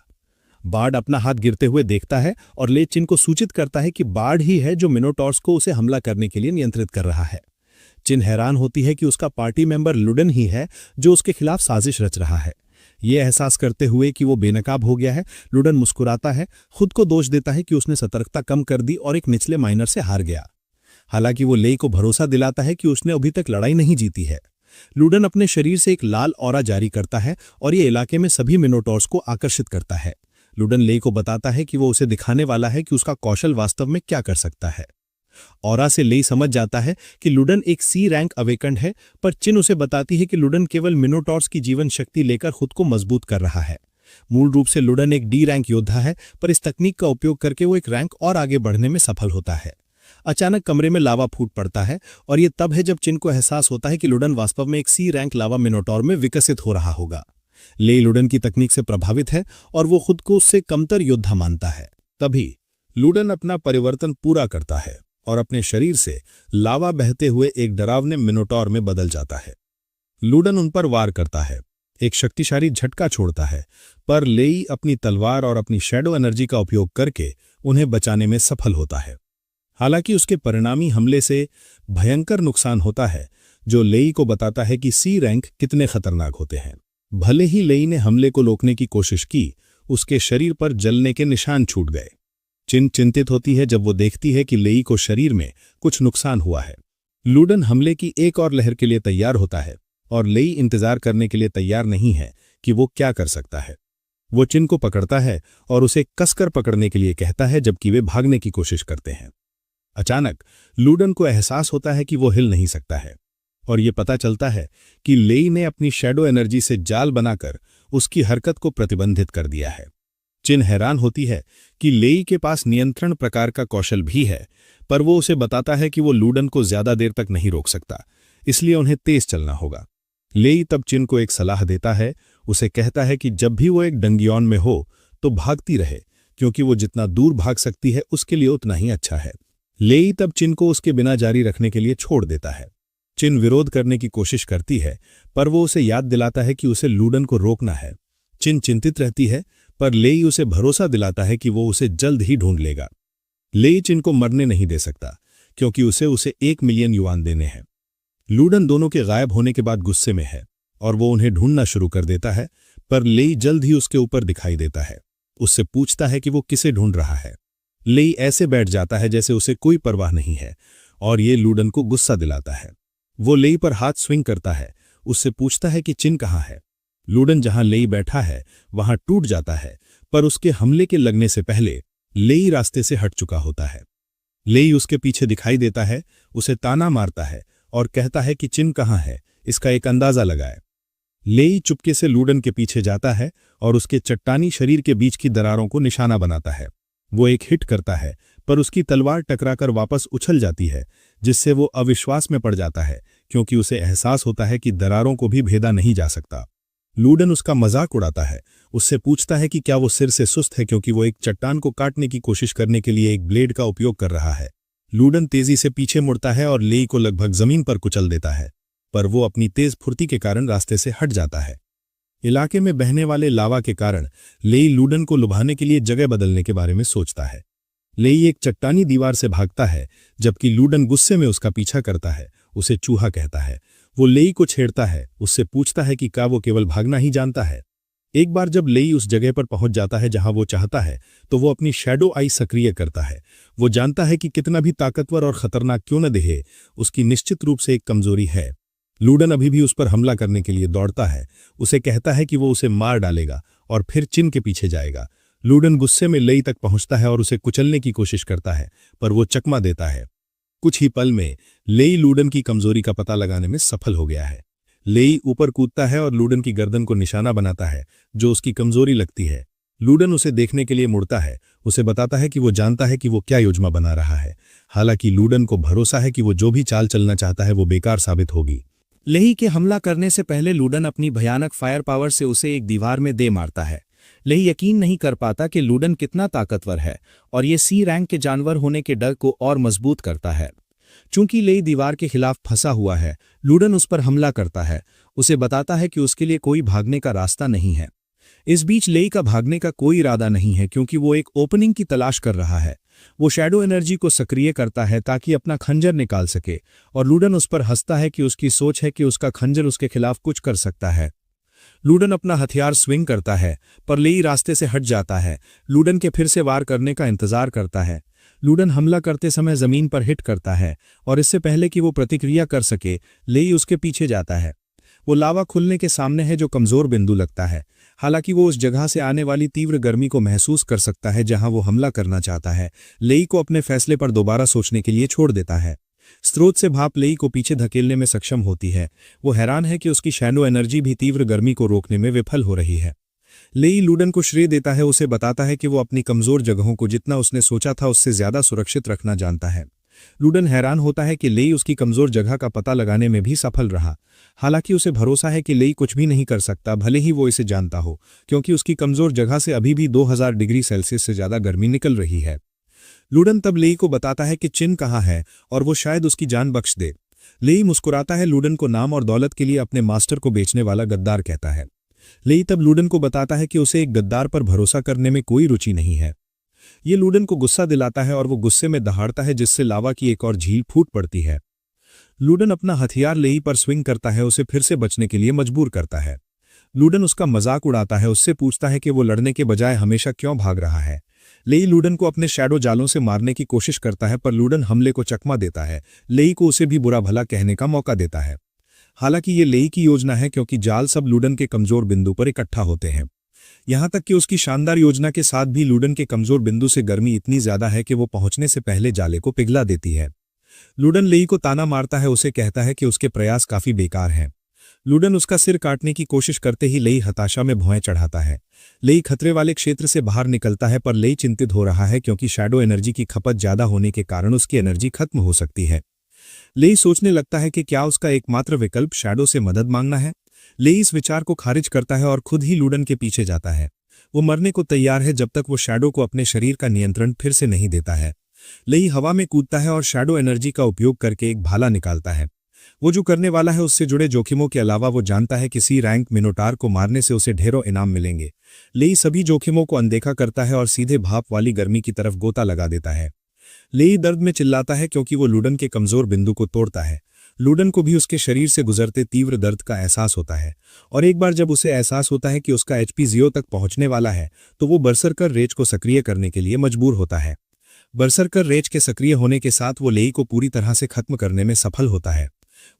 बार्ड अपना हाथ गिरते हुए देखता है और ले चिन को सूचित करता है कि बार्ड ही है जो मिनोटॉर्स को उसे हमला करने के लिए नियंत्रित कर रहा है। चिन हैरान होती है कि उसका पार्टी मेंबर लुडन ही है जो उसके खिलाफ साजिश रच रहा है। ये एहसास करते हुए कि वो बेनकाब हो गया है, लुडन मुस्कुराता है, खुद को दोष देता है कि उसने सतर्कता कम कर दी और एक निचले माइनर से हार गया। हालांकि वो ले को भरोसा दिलाता है कि उसने अभी तक लड़ाई नहीं जीती है। लुडन अपने शरीर से एक लाल ऑरा जारी करता है और ये इलाके में सभी मिनोटॉर्स को आकर्षित करता है। लुडन ले को बताता है कि वो उसे दिखाने वाला है कि उसका कौशल वास्तव में क्या कर सकता है। ऑरा से ले समझ जाता है कि लुडन एक सी रैंक अवेकन्ड है, पर चिन उसे बताती है कि लुडन केवल मिनोटॉर्स की जीवन शक्ति लेकर खुद को मजबूत कर रहा है। मूल रूप से लुडन एक डी रैंक योद्धा है, पर इस तकनीक का उपयोग करके वो एक रैंक और आगे बढ़ने में सफल होता है। अचानक कमरे में लावा फूट पड़ता है और ये तब है जब चिन को एहसास होता है कि लुडन वास्तव में एक सी रैंक लावा मिनोटॉर में विकसित हो रहा होगा। ले लुडन की तकनीक से प्रभावित है और वो खुद को उससे कमतर योद्धा मानता है। तभी लुडन अपना परिवर्तन पूरा करता है और अपने शरीर से लावा बहते हुए एक डरावने मिनोटॉर में बदल जाता है। लुडन उन पर वार करता है, एक शक्तिशाली झटका छोड़ता है, पर लेई अपनी तलवार और अपनी शैडो एनर्जी का उपयोग करके उन्हें बचाने में सफल होता है। हालांकि उसके परिणामी हमले से भयंकर नुकसान होता है, जो लेई को बताता है कि सी रैंक कितने खतरनाक होते हैं। भले ही लेई ने हमले को रोकने की कोशिश की, उसके शरीर पर जलने के निशान छूट गए। चिन चिंतित होती है जब वो देखती है कि लेई को शरीर में कुछ नुकसान हुआ है। लुडन हमले की एक और लहर के लिए तैयार होता है और लेई इंतजार करने के लिए तैयार नहीं है कि वो क्या कर सकता है। वो चिन को पकड़ता है और उसे कसकर पकड़ने के लिए कहता है, जबकि वे भागने की कोशिश करते हैं। अचानक लुडन को एहसास होता है कि वो हिल नहीं सकता है और ये पता चलता है कि लेई ने अपनी शैडो एनर्जी से जाल बनाकर उसकी हरकत को प्रतिबंधित कर दिया है। चिन हैरान होती है कि लेई के पास नियंत्रण प्रकार का कौशल भी है, पर वो उसे बताता है कि वो लुडन को ज्यादा देर तक नहीं रोक सकता, इसलिए उन्हें तेज चलना होगा। लेई तब चिन को एक सलाह देता है, उसे कहता है कि जब भी वो एक डंगियॉन में हो तो भागती रहे, क्योंकि वो जितना दूर भाग सकती है उसके लिए उतना ही अच्छा है। लेई तब चिन को उसके बिना जारी रखने के लिए छोड़ देता है। चिन विरोध करने की कोशिश करती है, पर वो उसे याद दिलाता है कि उसे लुडन को रोकना है। चिन चिंतित रहती है, पर लेई उसे भरोसा दिलाता है कि वो उसे जल्द ही ढूंढ लेगा। लेई चिन को मरने नहीं दे सकता, क्योंकि उसे 1 मिलियन युआन देने हैं। लुडन दोनों के गायब होने के बाद गुस्से में है और वो उन्हें ढूंढना शुरू कर देता है, पर लेई जल्द ही उसके ऊपर दिखाई देता है। उससे पूछता है कि वो किसे ढूंढ रहा है। लेई ऐसे बैठ जाता है जैसे उसे कोई परवाह नहीं है और ये लुडन को गुस्सा दिलाता है। वो लेई पर हाथ स्विंग करता है, उससे पूछता है कि चिन कहाँ है। लुडन जहां लेई बैठा है वहां टूट जाता है, पर उसके हमले के लगने से पहले लेई रास्ते से हट चुका होता है। लेई उसके पीछे दिखाई देता है, उसे ताना मारता है और कहता है कि चिन कहाँ है, इसका एक अंदाजा लगाए। लेई चुपके से लुडन के पीछे जाता है और उसके चट्टानी शरीर के बीच की दरारों को निशाना बनाता है। वो एक हिट करता है, पर उसकी तलवार टकराकर वापस उछल जाती है, जिससे वो अविश्वास में पड़ जाता है, क्योंकि उसे एहसास होता है कि दरारों को भी भेदा नहीं जा सकता। लुडन उसका मजाक उड़ाता है, उससे पूछता है कि क्या वो सिर से सुस्त है, क्योंकि वो एक चट्टान को काटने की कोशिश करने के लिए एक ब्लेड का उपयोग कर रहा है। लुडन तेजी से पीछे मुड़ता है और लेई को लगभग जमीन पर कुचल देता है, पर वो अपनी तेज फुर्ती के कारण रास्ते से हट जाता है। इलाके में बहने वाले लावा के कारण लेई लुडन को लुभाने के लिए जगह बदलने के बारे में सोचता है। लेई एक चट्टानी दीवार से भागता है, जबकि लुडन गुस्से में उसका पीछा करता है, उसे चूहा कहता है। वो लेई को छेड़ता है, उससे पूछता है कि क्या वो केवल भागना ही जानता है। एक बार जब लेई उस जगह पर पहुंच जाता है जहां वो चाहता है, तो वो अपनी शैडो आई सक्रिय करता है। वो जानता है कि कितना भी ताकतवर और खतरनाक क्यों न दिखे, उसकी निश्चित रूप से एक कमजोरी है। लुडन अभी भी उस पर हमला करने के लिए दौड़ता है, उसे कहता है कि वो उसे मार डालेगा और फिर चिन के पीछे जाएगा। लुडन गुस्से में लेई तक पहुंचता है और उसे कुचलने की कोशिश करता है, पर वो चकमा देता है। कुछ ही पल में लेई लुडन की कमजोरी का पता लगाने में सफल हो गया है। लेई ऊपर कूदता है और लुडन की गर्दन को निशाना बनाता है, जो उसकी कमजोरी लगती है। लुडन उसे देखने के लिए मुड़ता है, उसे बताता है कि वो जानता है कि वो क्या योजना बना रहा है। हालांकि लुडन को भरोसा है कि वो जो भी चाल चलना चाहता है वो बेकार साबित होगी। लेई के हमला करने से पहले लुडन अपनी भयानक फायर पावर से उसे एक दीवार में दे मारता है। लेई यकीन नहीं कर पाता कि लुडन कितना ताकतवर है और ये सी रैंक के जानवर होने के डर को और मजबूत करता है। चूंकि लेई दीवार के खिलाफ फंसा हुआ है, लूडन उस पर हमला करता है, उसे बताता है कि उसके लिए कोई भागने का रास्ता नहीं है। इस बीच लेई का भागने का कोई इरादा नहीं है क्योंकि वो एक ओपनिंग की तलाश कर रहा है। वो शैडो एनर्जी को सक्रिय करता है ताकि अपना खंजर निकाल सके, और लूडन उस पर हंसता है कि उसकी सोच है कि उसका खंजर उसके खिलाफ कुछ कर सकता है। लूडन अपना हथियार स्विंग करता है, पर लेई रास्ते से हट जाता है। लूडन के फिर से वार करने का इंतजार करता है। लूडन हमला करते समय जमीन पर हिट करता है, और इससे पहले कि वो प्रतिक्रिया कर सके, लेई उसके पीछे जाता है। वो लावा खुलने के सामने है जो कमजोर बिंदु लगता है। हालांकि वो उस जगह से आने वाली तीव्र गर्मी को महसूस कर सकता है जहां वो हमला करना चाहता है। लेई को अपने फैसले पर दोबारा सोचने के लिए छोड़ देता है। स्रोत से भाप लेई को पीछे धकेलने में सक्षम होती है। वो हैरान है कि उसकी शैडो एनर्जी भी तीव्र गर्मी को रोकने में विफल हो रही है। लेई लूडन को श्रेय देता है, उसे बताता है कि वो अपनी कमजोर जगहों को जितना उसने सोचा था उससे ज्यादा सुरक्षित रखना जानता है। लूडन हैरान होता है कि लेई उसकी कमजोर जगह का पता लगाने में भी सफल रहा। हालांकि उसे भरोसा है कि लेई कुछ भी नहीं कर सकता, भले ही वो इसे जानता हो, क्योंकि उसकी कमजोर जगह से अभी भी 2000 डिग्री सेल्सियस से ज्यादा गर्मी निकल रही है। लूडन तब लेई को बताता है कि चिन कहाँ है और वो शायद उसकी जान बख्श दे। लेई मुस्कुराता है, लूडन को नाम और दौलत के लिए अपने मास्टर को बेचने वाला गद्दार कहता है। लेई तब लूडन को बताता है कि उसे एक गद्दार पर भरोसा करने में कोई रुचि नहीं है। ये लूडन को गुस्सा दिलाता है और वो गुस्से में दहाड़ता है, जिससे लावा की एक और झील फूट पड़ती है। लूडन अपना हथियार लेई पर स्विंग करता है, उसे फिर से बचने के लिए मजबूर करता है। लूडन उसका मजाक उड़ाता है, उससे पूछता है कि वो लड़ने के बजाय हमेशा क्यों भाग रहा है। लेई लूडन को अपने शैडो जालों से मारने की कोशिश करता है, पर लूडन हमले को चकमा देता है। लेई को उसे भी बुरा भला कहने का मौका देता है। हालांकि ये लेई की योजना है, क्योंकि जाल सब लूडन के कमजोर बिंदु पर इकट्ठा होते हैं। यहां तक कि उसकी शानदार योजना के साथ भी लूडन के कमजोर बिंदु से गर्मी इतनी ज्यादा है कि वो पहुंचने से पहले जाले को पिघला देती है। लूडन लेई को ताना मारता है, उसे कहता है कि उसके प्रयास काफी बेकार हैं। लूडन उसका सिर काटने की कोशिश करते ही लेई हताशा में भौएं चढ़ाता है। लेई खतरे वाले क्षेत्र से बाहर निकलता है, पर लेई चिंतित हो रहा है क्योंकि शैडो एनर्जी की खपत ज्यादा होने के कारण उसकी एनर्जी खत्म हो सकती है। लेई सोचने लगता है कि क्या उसका एकमात्र विकल्प शैडो से मदद मांगना है। लेई इस विचार को खारिज करता है और खुद ही लूडन के पीछे जाता है। वो मरने को तैयार है जब तक वो शैडो को अपने शरीर का नियंत्रण फिर से नहीं देता है। लेई हवा में कूदता है और शैडो एनर्जी का उपयोग करके एक भाला निकालता है। वो जो करने वाला है उससे जुड़े जोखिमों के अलावा वो जानता है कि सी रैंक मिनोटार को मारने से उसे ढेरों इनाम मिलेंगे। लेई सभी जोखिमों को अनदेखा करता है और सीधे भाप वाली गर्मी की तरफ गोता लगा देता है। लेई दर्द में चिल्लाता है क्योंकि वो लूडन के कमजोर बिंदु को तोड़ता है। लूडन को भी उसके शरीर से गुजरते तीव्र दर्द का एहसास होता है, और एक बार जब उसे एहसास होता है कि उसका एचपी 0 तक पहुंचने वाला है, तो वो बरसरकर रेज को सक्रिय करने के लिए मजबूर होता है। बरसरकर रेज के सक्रिय होने के साथ वो लेई को पूरी तरह से खत्म करने में सफल होता है।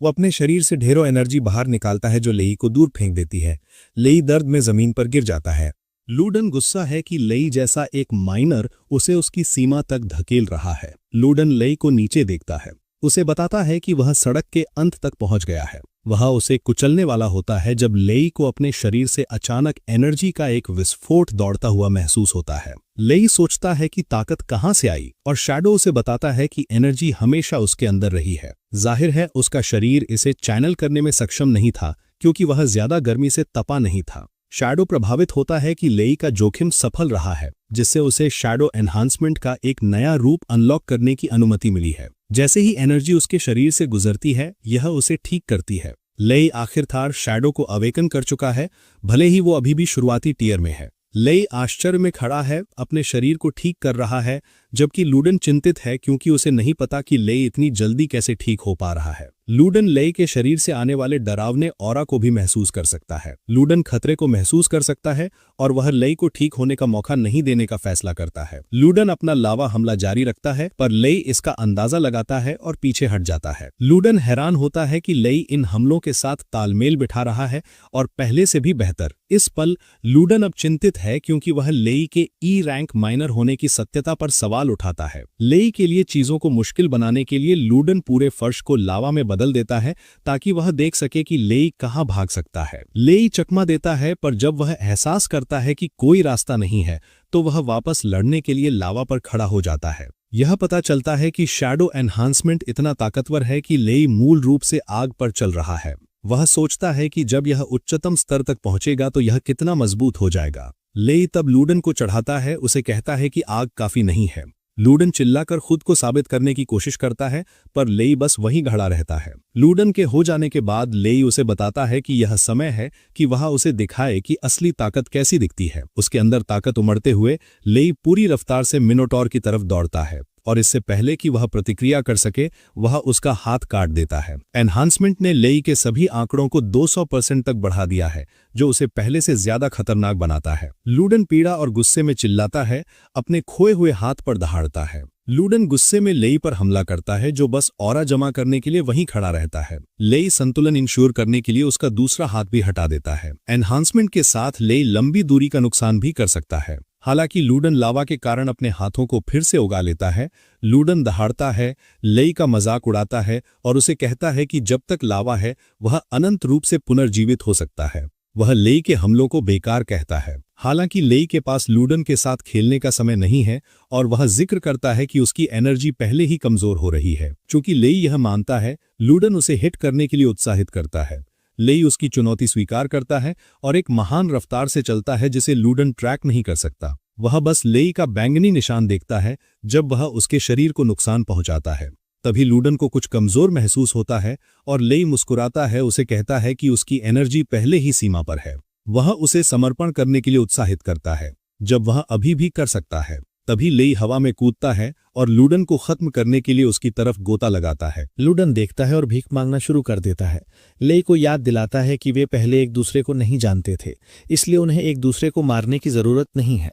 वो अपने शरीर से ढेरों एनर्जी बाहर निकालता है जो लेई को दूर फेंक देती है। लेई दर्द में जमीन पर गिर जाता है। लूडन गुस्सा है कि लेई जैसा एक माइनर उसे उसकी सीमा तक धकेल रहा है। लूडन लेई को नीचे देखता है, उसे बताता है कि वह सड़क के अंत तक पहुंच गया है। वह उसे कुचलने वाला होता है जब लेई को अपने शरीर से अचानक एनर्जी का एक विस्फोट दौड़ता हुआ महसूस होता है। लेई सोचता है कि ताकत कहां से आई, और शैडो उसे बताता है कि एनर्जी हमेशा उसके अंदर रही है। जाहिर है उसका शरीर इसे चैनल करने में सक्षम नहीं था क्योंकि वह ज्यादा गर्मी से तपा नहीं था। शैडो प्रभावित होता है कि लेई का जोखिम सफल रहा है, जिससे उसे शैडो एनहांसमेंट का एक नया रूप अनलॉक करने की अनुमति मिली है। जैसे ही एनर्जी उसके शरीर से गुजरती है, यह उसे ठीक करती है। लेई आखिरकार शैडो को अवेकन कर चुका है, भले ही वो अभी भी शुरुआती टियर में है। लेई आश्चर्य में खड़ा है, अपने शरीर को ठीक कर रहा है, जबकि लूडन चिंतित है क्योंकि उसे नहीं पता कि लेई इतनी जल्दी कैसे ठीक हो पा रहा है। लूडन लेई के शरीर से आने वाले डरावने ऑरा को भी महसूस कर सकता है। लूडन खतरे को महसूस कर सकता है और वह लेई को ठीक होने का मौका नहीं देने का फैसला करता है। लूडन अपना लावा हमला जारी रखता है, पर लेई इसका अंदाजा लगाता है और पीछे हट जाता है। लूडन हैरान होता है कि लेई इन हमलों के साथ तालमेल बिठा रहा है और पहले से भी बेहतर। इस पल लूडन अब चिंतित है क्योंकि वह लेई के ई रैंक माइनर होने की सत्यता पर सवाल उठाता है। लेई के लिए चीजों को मुश्किल बनाने के लिए लूडन पूरे फर्श को लावा में बदल देता है ताकि वह देख सके कि लेई कहां भाग सकता है। लेई चकमा देता है, पर जब वह एहसास करता है कि कोई रास्ता नहीं है, तो वह वापस लड़ने के लिए लावा पर खड़ा हो जाता है। यह पता चलता है कि शैडो एनहांसमेंट इतना ताकतवर है कि लेई मूल रूप से आग पर चल रहा है। वह सोचता है कि जब यह उच्चतम स्तर तक पहुंचेगा तो यह कितना मजबूत हो जाएगा। लेई तब लूडन को चढ़ाता है, उसे कहता है कि आग काफी नहीं है। लूडन चिल्लाकर खुद को साबित करने की कोशिश करता है, पर लेई बस वहीं खड़ा रहता है। लूडन के हो जाने के बाद लेई उसे बताता है कि यह समय है कि वह उसे दिखाए कि असली ताकत कैसी दिखती है। उसके अंदर ताकत उमड़ते हुए लेई पूरी रफ्तार से मिनोटॉर की तरफ दौड़ता है और इससे पहले कि वह प्रतिक्रिया कर सके, वह उसका हाथ काट देता है। एनहांसमेंट ने लेई के सभी आंकड़ों को 200% तक बढ़ा दिया है, जो उसे पहले से ज्यादा खतरनाक बनाता है। लूडन पीड़ा और गुस्से में चिल्लाता है, अपने खोए हुए हाथ पर दहाड़ता है। लूडन गुस्से में लेई पर हमला करता है, जो बस ऑरा जमा करने के लिए वहीं खड़ा रहता है। लेई संतुलन इंश्योर करने के लिए उसका दूसरा हाथ भी हटा देता है। एनहांसमेंट के साथ लेई लंबी दूरी का नुकसान भी कर सकता है। हालांकि लूडन लावा के कारण अपने हाथों को फिर से उगा लेता है। लूडन दहाड़ता है, लेई का मजाक उड़ाता है और उसे कहता है कि जब तक लावा है वह अनंत रूप से पुनर्जीवित हो सकता है। वह लेई के हमलों को बेकार कहता है। हालांकि लेई के पास लूडन के साथ खेलने का समय नहीं है और वह जिक्र करता है कि उसकी एनर्जी पहले ही कमजोर हो रही है। चूंकि लेई यह मानता है, लूडन उसे हिट करने के लिए उत्साहित करता है। लेई उसकी चुनौती स्वीकार करता है और एक महान रफ्तार से चलता है जिसे लूडन ट्रैक नहीं कर सकता। वह बस लेई का बैंगनी निशान देखता है जब वह उसके शरीर को नुकसान पहुंचाता है। तभी लूडन को कुछ कमजोर महसूस होता है और लेई मुस्कुराता है, उसे कहता है कि उसकी एनर्जी पहले ही सीमा पर है। वह उसे समर्पण करने के लिए उत्साहित करता है, जब वह अभी भी कर सकता है। तभी लेई हवा में कूदता है और लूडन को खत्म करने के लिए उसकी तरफ गोता लगाता है। लूडन देखता है और भीख मांगना शुरू कर देता है। लेई को याद दिलाता है कि वे पहले एक दूसरे को नहीं जानते थे, इसलिए उन्हें एक दूसरे को मारने की जरूरत नहीं है।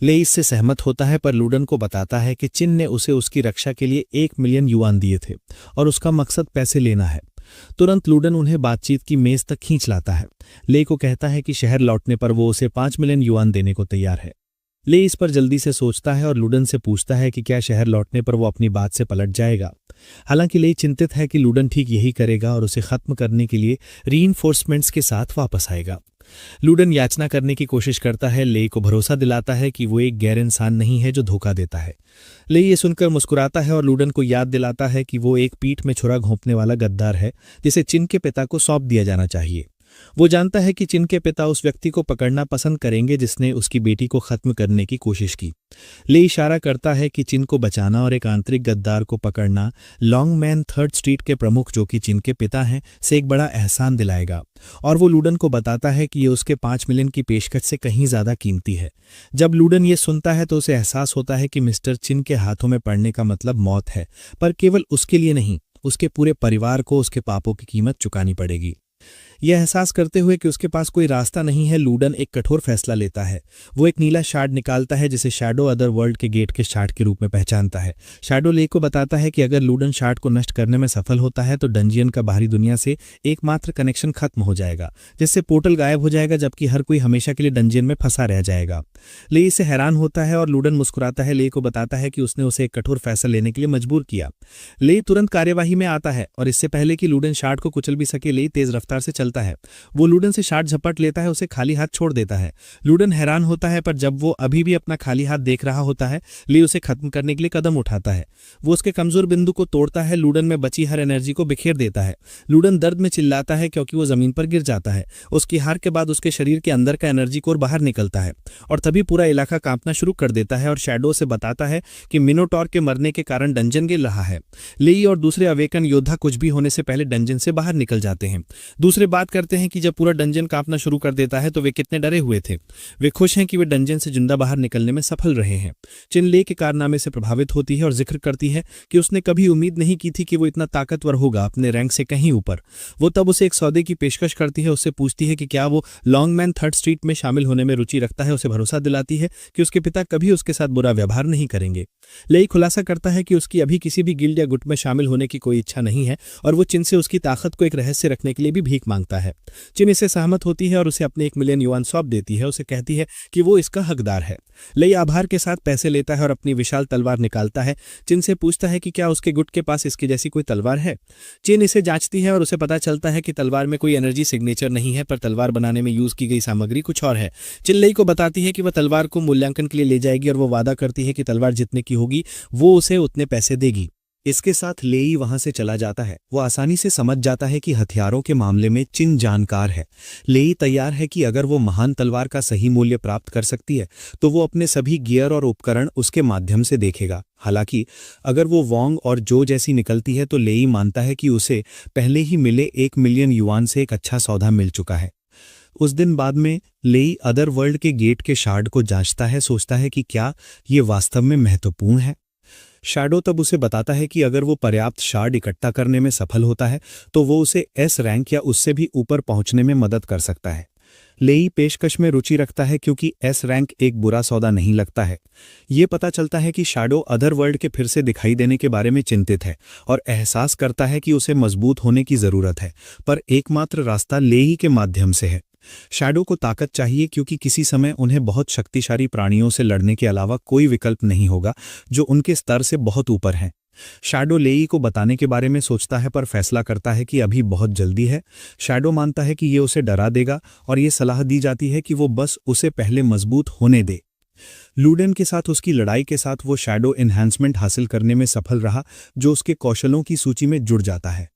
लेई इससे सहमत होता है, पर लूडन को बताता है कि चिन ने उसे उसकी रक्षा के लिए 1 मिलियन युआन दिए थे और उसका मकसद पैसे लेना है। तुरंत लूडन उन्हें बातचीत की मेज तक खींच लाता है। लेई को कहता है कि शहर लौटने पर वो उसे 5 मिलियन युआन देने को तैयार है। लेई इस पर जल्दी से सोचता है और लूडन से पूछता है कि क्या शहर लौटने पर वो अपनी बात से पलट जाएगा। हालांकि लेई चिंतित है कि लूडन ठीक यही करेगा और उसे खत्म करने के लिए रीइंफोर्समेंट्स के साथ वापस आएगा। लूडन याचना करने की कोशिश करता है, लेई को भरोसा दिलाता है कि वो एक गैर इंसान नहीं है जो धोखा देता है। लेई ये सुनकर मुस्कुराता है और लूडन को याद दिलाता है कि वो एक पीठ में छुरा घोंपने वाला गद्दार है जिसे चिन के पिता को सौंप दिया जाना चाहिए। वो जानता है कि चिन के पिता उस व्यक्ति को पकड़ना पसंद करेंगे जिसने उसकी बेटी को खत्म करने की कोशिश की। लेई इशारा करता है कि चिन को बचाना और एक आंतरिक गद्दार को पकड़ना लॉन्गमैन 3rd स्ट्रीट के प्रमुख, जो कि चिन के पिता हैं, से एक बड़ा एहसान दिलाएगा। और वो लूडन को बताता है कि ये उसके 5 मिलियन की पेशकश से कहीं ज्यादा कीमती है। जब लूडन ये सुनता है तो उसे एहसास होता है कि मिस्टर चिन के हाथों में पड़ने का मतलब मौत है, पर केवल उसके लिए नहीं, उसके पूरे परिवार को उसके पापों की कीमत चुकानी पड़ेगी। यह एहसास करते हुए कि उसके पास कोई रास्ता नहीं है, लूडन एक कठोर फैसला लेता है। वो एक नीला शार्ड निकालता है जिसे शैडो अदर वर्ल्ड के गेट के शार्ड के रूप में पहचानता है। शैडो लेई को बताता है कि अगर लूडन शार्ड को नष्ट करने में सफल होता है तो डंजियन का बाहरी दुनिया से एकमात्र कनेक्शन खत्म हो जाएगा, जिससे पोर्टल गायब हो जाएगा, जबकि हर कोई हमेशा के लिए डंजियन में फंसा रह जाएगा। लेई इसे हैरान होता है और लूडन मुस्कुराता है। लेई को बताता है कि उसने उसे एक कठोर फैसला लेने के लिए मजबूर किया। लेई तुरंत कार्यवाही में आता है और इससे पहले कि लूडन शार्ड को कुचल भी सके, लेई तेज रफ्तार से चलता है। वो लूडन से शार्ड झपट लेता है, उसे खाली हाथ छोड़ देता है। लूडन हैरान होता है, पर जब वो अभी भी अपना खाली हाथ देख रहा होता है, लेई उसे खत्म करने के लिए कदम उठाता है। वो उसके कमजोर बिंदु को तोड़ता है, लूडन में बची हर एनर्जी को बिखेर देता है। लूडन दर्द में चिल्लाता है क्योंकि वो जमीन पर गिर जाता है। उसकी हार के बाद उसके शरीर के अंदर का एनर्जी कोर बाहर निकलता है और तभी पूरा इलाका कांपना शुरू कर देता है और शैडो से बताता है कि मिनोटॉर के मरने के कारण डंजन गिर रहा है। लेई और दूसरे अवेकन योद्धा कुछ भी होने से पहले डंजन से बाहर निकल जाते हैं। दूसरे बात करते हैं कि जब पूरा डंजन कांपना शुरू कर देता है तो वे कितने डरे हुए थे। वे खुश हैं कि वे डंजन से जिंदा बाहर निकलने में सफल रहे हैं। चिन लेई के कारनामे से प्रभावित होती है और जिक्र करती है कि उसने कभी उम्मीद नहीं की थी कि वो इतना ताकतवर होगा, अपने रैंक से कहीं ऊपर। वो तब उसे एक सौदे की पेशकश करती है, उससे पूछती है कि क्या वो लॉन्गमैन 3rd स्ट्रीट में शामिल होने में रुचि रखता है। उसे भरोसा दिलाती है कि उसके पिता कभी उसके साथ बुरा व्यवहार नहीं करेंगे। लेई खुलासा करता है कि उसकी अभी किसी भी गिल्ड या गुट में शामिल होने की कोई इच्छा नहीं है और वो चिन से उसकी ताकत को एक रहस्य रखने के लिए भी भीख मांगता है। चिन इससे सहमत होती है और उसे अपने 1 मिलियन युआन सौंप देती है। उसे कहती है कि वो इसका हकदार है। लेई आभार के साथ पैसे लेता है और अपनी विशाल तलवार निकालता है। चिन से पूछता है कि क्या उसके गुट के पास इसकी जैसी कोई तलवार है। चिन इसे जांचती है और उसे पता चलता है कि तलवार में कोई एनर्जी सिग्नेचर नहीं है, पर तलवार बनाने में यूज की गई सामग्री कुछ और है। चिन लेई को बताती है कि वह तलवार को मूल्यांकन के लिए ले जाएगी और वो वादा करती है कि तलवार जितने की होगी वो उसे उतने पैसे देगी। इसके साथ लेई वहां से चला जाता है। वो आसानी से समझ जाता है कि हथियारों के मामले में चिन जानकार है। लेई तैयार है कि अगर वो महान तलवार का सही मूल्य प्राप्त कर सकती है तो वो अपने सभी गियर और उपकरण उसके माध्यम से देखेगा। हालांकि अगर वो वोंग और जो जैसी निकलती है तो लेई मानता है कि उसे पहले ही मिले 1 मिलियन युआन से एक अच्छा सौदा मिल चुका है। उस दिन बाद में लेई अदर वर्ल्ड के गेट के शार्ड को जांचता है, सोचता है कि क्या ये वास्तव में महत्वपूर्ण है। शैडो तब उसे बताता है कि अगर वो पर्याप्त शार्ड इकट्ठा करने में सफल होता है तो वो उसे एस रैंक या उससे भी ऊपर पहुंचने में मदद कर सकता है। लेई पेशकश में रुचि रखता है क्योंकि एस रैंक एक बुरा सौदा नहीं लगता है। ये पता चलता है कि शैडो अदर वर्ल्ड के फिर से दिखाई देने के बारे में चिंतित है और एहसास करता है कि उसे मजबूत होने की जरूरत है, पर एकमात्र रास्ता लेई के माध्यम से है। शैडो को ताकत चाहिए क्योंकि किसी समय उन्हें बहुत शक्तिशाली प्राणियों से लड़ने के अलावा कोई विकल्प नहीं होगा जो उनके स्तर से बहुत ऊपर हैं। शैडो लेई को बताने के बारे में सोचता है पर फैसला करता है कि अभी बहुत जल्दी है। शैडो मानता है कि ये उसे डरा देगा और ये सलाह दी जाती है कि वो बस उसे पहले मजबूत होने दे। लूडेन के साथ उसकी लड़ाई के साथ वो शैडो एनहांसमेंट हासिल करने में सफल रहा जो उसके कौशलों की सूची में जुड़ जाता है।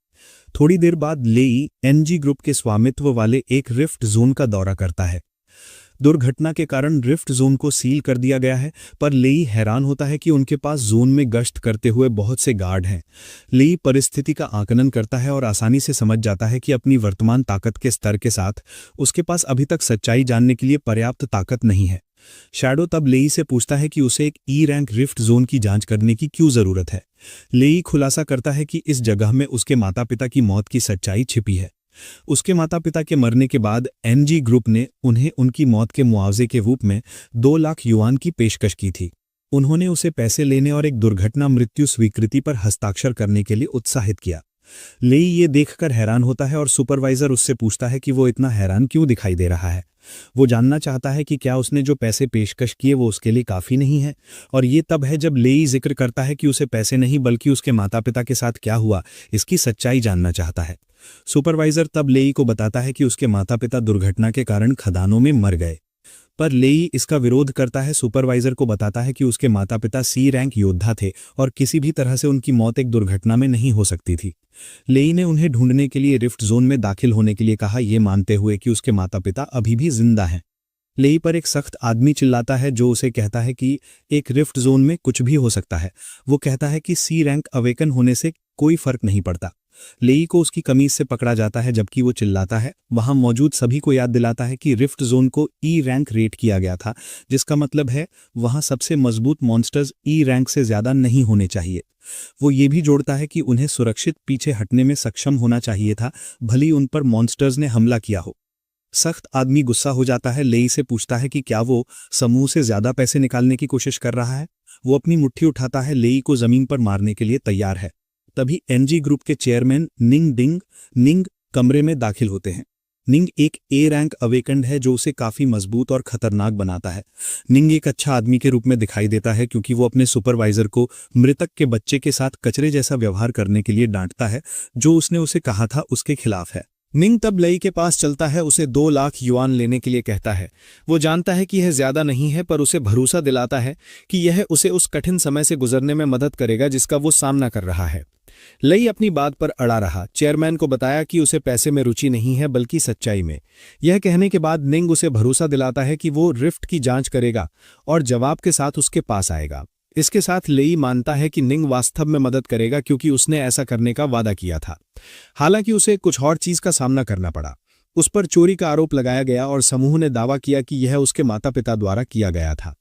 थोड़ी देर बाद लेई एनजी ग्रुप के स्वामित्व वाले एक रिफ्ट जोन का दौरा करता है। दुर्घटना के कारण रिफ्ट जोन को सील कर दिया गया है, पर लेई हैरान होता है कि उनके पास जोन में गश्त करते हुए बहुत से गार्ड हैं। लेई परिस्थिति का आकलन करता है और आसानी से समझ जाता है कि अपनी वर्तमान ताकत के स्तर के साथ उसके पास अभी तक सच्चाई जानने के लिए पर्याप्त ताकत नहीं है। शैडो तब लेई से पूछता है कि उसे एक ई रैंक रिफ्ट जोन की जांच करने की क्यों जरूरत है। लेई खुलासा करता है कि इस जगह में उसके माता पिता की मौत की सच्चाई छिपी है। उसके माता पिता के मरने के बाद एनजी ग्रुप ने उन्हें उनकी मौत के मुआवजे के रूप में 2 लाख युआन की पेशकश की थी। उन्होंने उसे पैसे लेने और एक दुर्घटना मृत्यु स्वीकृति पर हस्ताक्षर करने के लिए उत्साहित किया। लेई ये देखकर हैरान होता है और सुपरवाइजर उससे पूछता है कि वो इतना हैरान क्यों दिखाई दे रहा है। वो जानना चाहता है कि क्या उसने जो पैसे पेशकश किए वो उसके लिए काफी नहीं है, और ये तब है जब लेई जिक्र करता है कि उसे पैसे नहीं बल्कि उसके माता पिता के साथ क्या हुआ इसकी सच्चाई जानना चाहता है। सुपरवाइजर तब लेई को बताता है कि उसके माता पिता दुर्घटना के कारण खदानों में मर गए, पर लेई इसका विरोध करता है। सुपरवाइजर को बताता है कि उसके माता पिता सी रैंक योद्धा थे और किसी भी तरह से उनकी मौत एक दुर्घटना में नहीं हो सकती थी। लेई ने उन्हें ढूंढने के लिए रिफ्ट जोन में दाखिल होने के लिए कहा, ये मानते हुए कि उसके माता पिता अभी भी जिंदा हैं। लेई पर एक सख्त आदमी चिल्लाता है जो उसे कहता है कि एक रिफ्ट जोन में कुछ भी हो सकता है। वो कहता है कि सी रैंक अवेकन होने से कोई फर्क नहीं पड़ता। लेई को उसकी कमीज से पकड़ा जाता है जबकि वो चिल्लाता है। वहां मौजूद सभी को याद दिलाता है कि रिफ्ट जोन को ई रैंक रेट किया गया था, जिसका मतलब है वहां सबसे मजबूत मॉन्स्टर्स ई रैंक से ज्यादा नहीं होने चाहिए। वो ये भी जोड़ता है कि उन्हें सुरक्षित पीछे हटने में सक्षम होना चाहिए था, भली उन पर मॉन्स्टर्स ने हमला किया हो। सख्त आदमी गुस्सा हो जाता है। लेई से पूछता है कि क्या वो समूह से ज्यादा पैसे निकालने की कोशिश कर रहा है। वो अपनी मुट्ठी उठाता है, लेई को जमीन पर मारने के लिए तैयार है। तभी एनजी ग्रुप के चेयरमैन निंग कमरे में दाखिल होते हैं। निंग एक ए रैंक अवेकंड है जो उसे काफी मजबूत और खतरनाक बनाता है। निंग एक अच्छा आदमी के रूप में दिखाई देता है क्योंकि वो अपने सुपरवाइजर को मृतक के बच्चे के साथ कचरे जैसा व्यवहार करने के लिए डांटता है जो उसने उसे कहा था उसके खिलाफ है। निंग तब लेई के पास चलता है, उसे 2 लाख युआन लेने के लिए कहता है। वो जानता है कि यह ज्यादा नहीं है, पर उसे भरोसा दिलाता है कि यह उसे उस कठिन समय से गुजरने में मदद करेगा जिसका वो सामना कर रहा है। लेई अपनी बात पर अड़ा रहा। चेयरमैन को बताया कि उसे पैसे में रुचि नहीं है बल्कि सच्चाई में। यह कहने के बाद निंग उसे भरोसा दिलाता है कि वो रिफ्ट की जांच करेगा और जवाब के साथ उसके पास आएगा। इसके साथ लेई मानता है कि निंग वास्तव में मदद करेगा क्योंकि उसने ऐसा करने का वादा किया था। हालांकि उसे कुछ और चीज का सामना करना पड़ा। उस पर चोरी का आरोप लगाया गया और समूह ने दावा किया कि यह उसके माता पिता द्वारा किया गया था।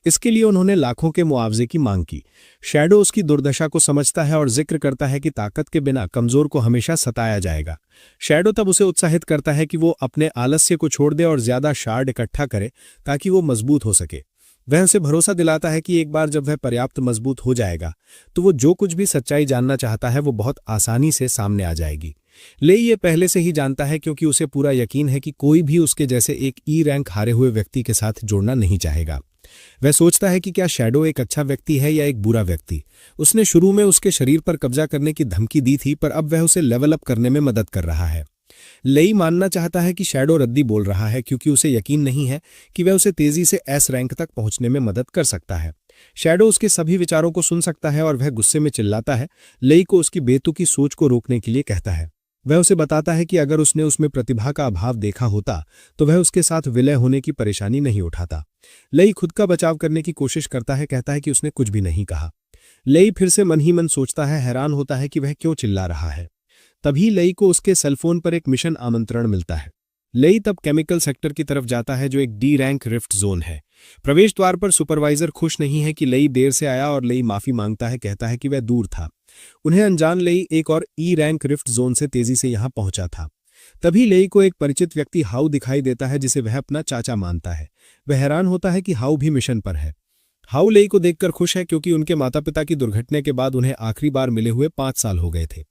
इसके लिए उन्होंने लाखों के मुआवजे की मांग की। शैडो उसकी दुर्दशा को समझता है और जिक्र करता है कि ताकत के बिना कमजोर को हमेशा सताया जाएगा। शैडो तब उसे उत्साहित करता है कि वो अपने आलस्य को छोड़ दे और ज्यादा शार्ड इकट्ठा करे ताकि वो मजबूत हो सके। वह उसे भरोसा दिलाता है कि एक बार जब वह पर्याप्त मजबूत हो जाएगा तो वो जो कुछ भी सच्चाई जानना चाहता है वो बहुत आसानी से सामने आ जाएगी। लेई ये पहले से ही जानता है क्योंकि उसे पूरा यकीन है कि कोई भी उसके जैसे एक ई रैंक हारे हुए व्यक्ति के साथ जोड़ना नहीं चाहेगा। वह सोचता है कि क्या शैडो एक अच्छा व्यक्ति है या एक बुरा व्यक्ति। उसने शुरू में उसके शरीर पर कब्जा करने की धमकी दी थी, पर अब वह उसे लेवल अप करने में मदद कर रहा है। लेई मानना चाहता है कि शैडो रद्दी बोल रहा है क्योंकि उसे यकीन नहीं है कि वह उसे तेजी से एस रैंक तक पहुंचने में मदद कर सकता है। शैडो उसके सभी विचारों को सुन सकता है और वह गुस्से में चिल्लाता है, लेई को उसकी बेतुकी सोच को रोकने के लिए कहता है। वह उसे बताता है कि अगर उसने उसमें प्रतिभा का अभाव देखा होता तो वह उसके साथ विलय होने की परेशानी नहीं उठाता। लेई खुद का बचाव करने की कोशिश करता है, कहता है कि उसने कुछ भी नहीं कहा। लेई फिर से मन ही मन सोचता है, हैरान होता है कि वह क्यों चिल्ला रहा है। तभी लेई को उसके सेलफोन पर एक मिशन आमंत्रण मिलता है। लेई तब केमिकल सेक्टर की तरफ जाता है जो एक डी रैंक रिफ्ट जोन है। प्रवेश द्वार पर सुपरवाइजर खुश नहीं है कि लेई देर से आया और लेई माफी मांगता है, कहता है कि वह दूर था। उन्हें अनजान लेई एक और ई रैंक रिफ्ट जोन से तेजी से यहां पहुंचा था। तभी लेई को एक परिचित व्यक्ति हाउ दिखाई देता है जिसे वह अपना चाचा मानता है। वह हैरान होता है कि हाउ भी मिशन पर है। हाउ लेई को देखकर खुश है क्योंकि उनके माता पिता की दुर्घटना के बाद उन्हें आखिरी बार मिले हुए 5 साल हो गए थे।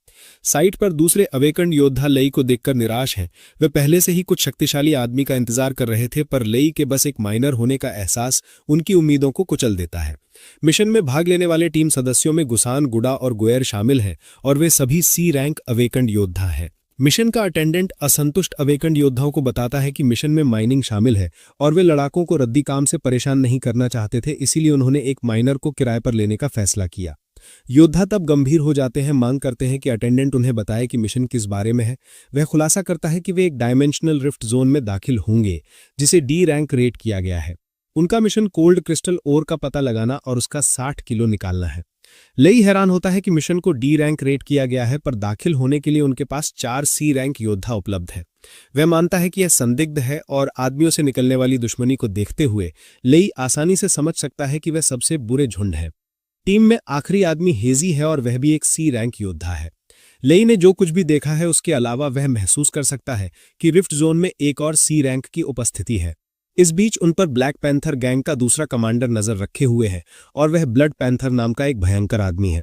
साइट पर दूसरे अवेकन योद्धा लेई को देखकर निराश हैं। वे पहले से ही कुछ शक्तिशाली आदमी का इंतजार कर रहे थे, पर लेई के बस एक माइनर होने का एहसास उनकी उम्मीदों को कुचल देता है। मिशन में भाग लेने वाले टीम सदस्यों में गुसान, गुडा और गुएर शामिल हैं और वे सभी सी रैंक अवेकन योद्धा हैं। मिशन का अटेंडेंट असंतुष्ट अवेकन योद्धाओं को बताता है कि मिशन में माइनिंग शामिल है और वे लड़ाकों को रद्दी काम से परेशान नहीं करना चाहते थे, इसीलिए उन्होंने एक माइनर को किराए पर लेने का फैसला किया। योद्धा तब गंभीर हो जाते हैं, मांग करते हैं कि अटेंडेंट उन्हें बताए कि मिशन किस बारे में है। वह खुलासा करता है कि वे एक डायमेंशनल रिफ्ट जोन में दाखिल होंगे जिसे डी रैंक रेट किया गया है। उनका मिशन कोल्ड क्रिस्टल ओर का पता लगाना और उसका 60 किलो निकालना है। लेई हैरान होता है कि मिशन को डी रैंक रेट किया गया है, पर दाखिल होने के लिए उनके पास 4 सी रैंक योद्धा उपलब्ध है। वह मानता है कि यह संदिग्ध है और आदमियों से निकलने वाली दुश्मनी को देखते हुए लेई आसानी से समझ सकता है कि वह सबसे बुरे झुंड है। टीम में आखिरी आदमी हेजी है और वह भी एक सी रैंक योद्धा है। लेई ने जो कुछ भी देखा है उसके अलावा वह महसूस कर सकता है कि रिफ्ट जोन में एक और सी रैंक की उपस्थिति है। इस बीच उन पर ब्लैक पैंथर गैंग का दूसरा कमांडर नजर रखे हुए है और वह ब्लड पैंथर नाम का एक भयंकर आदमी है।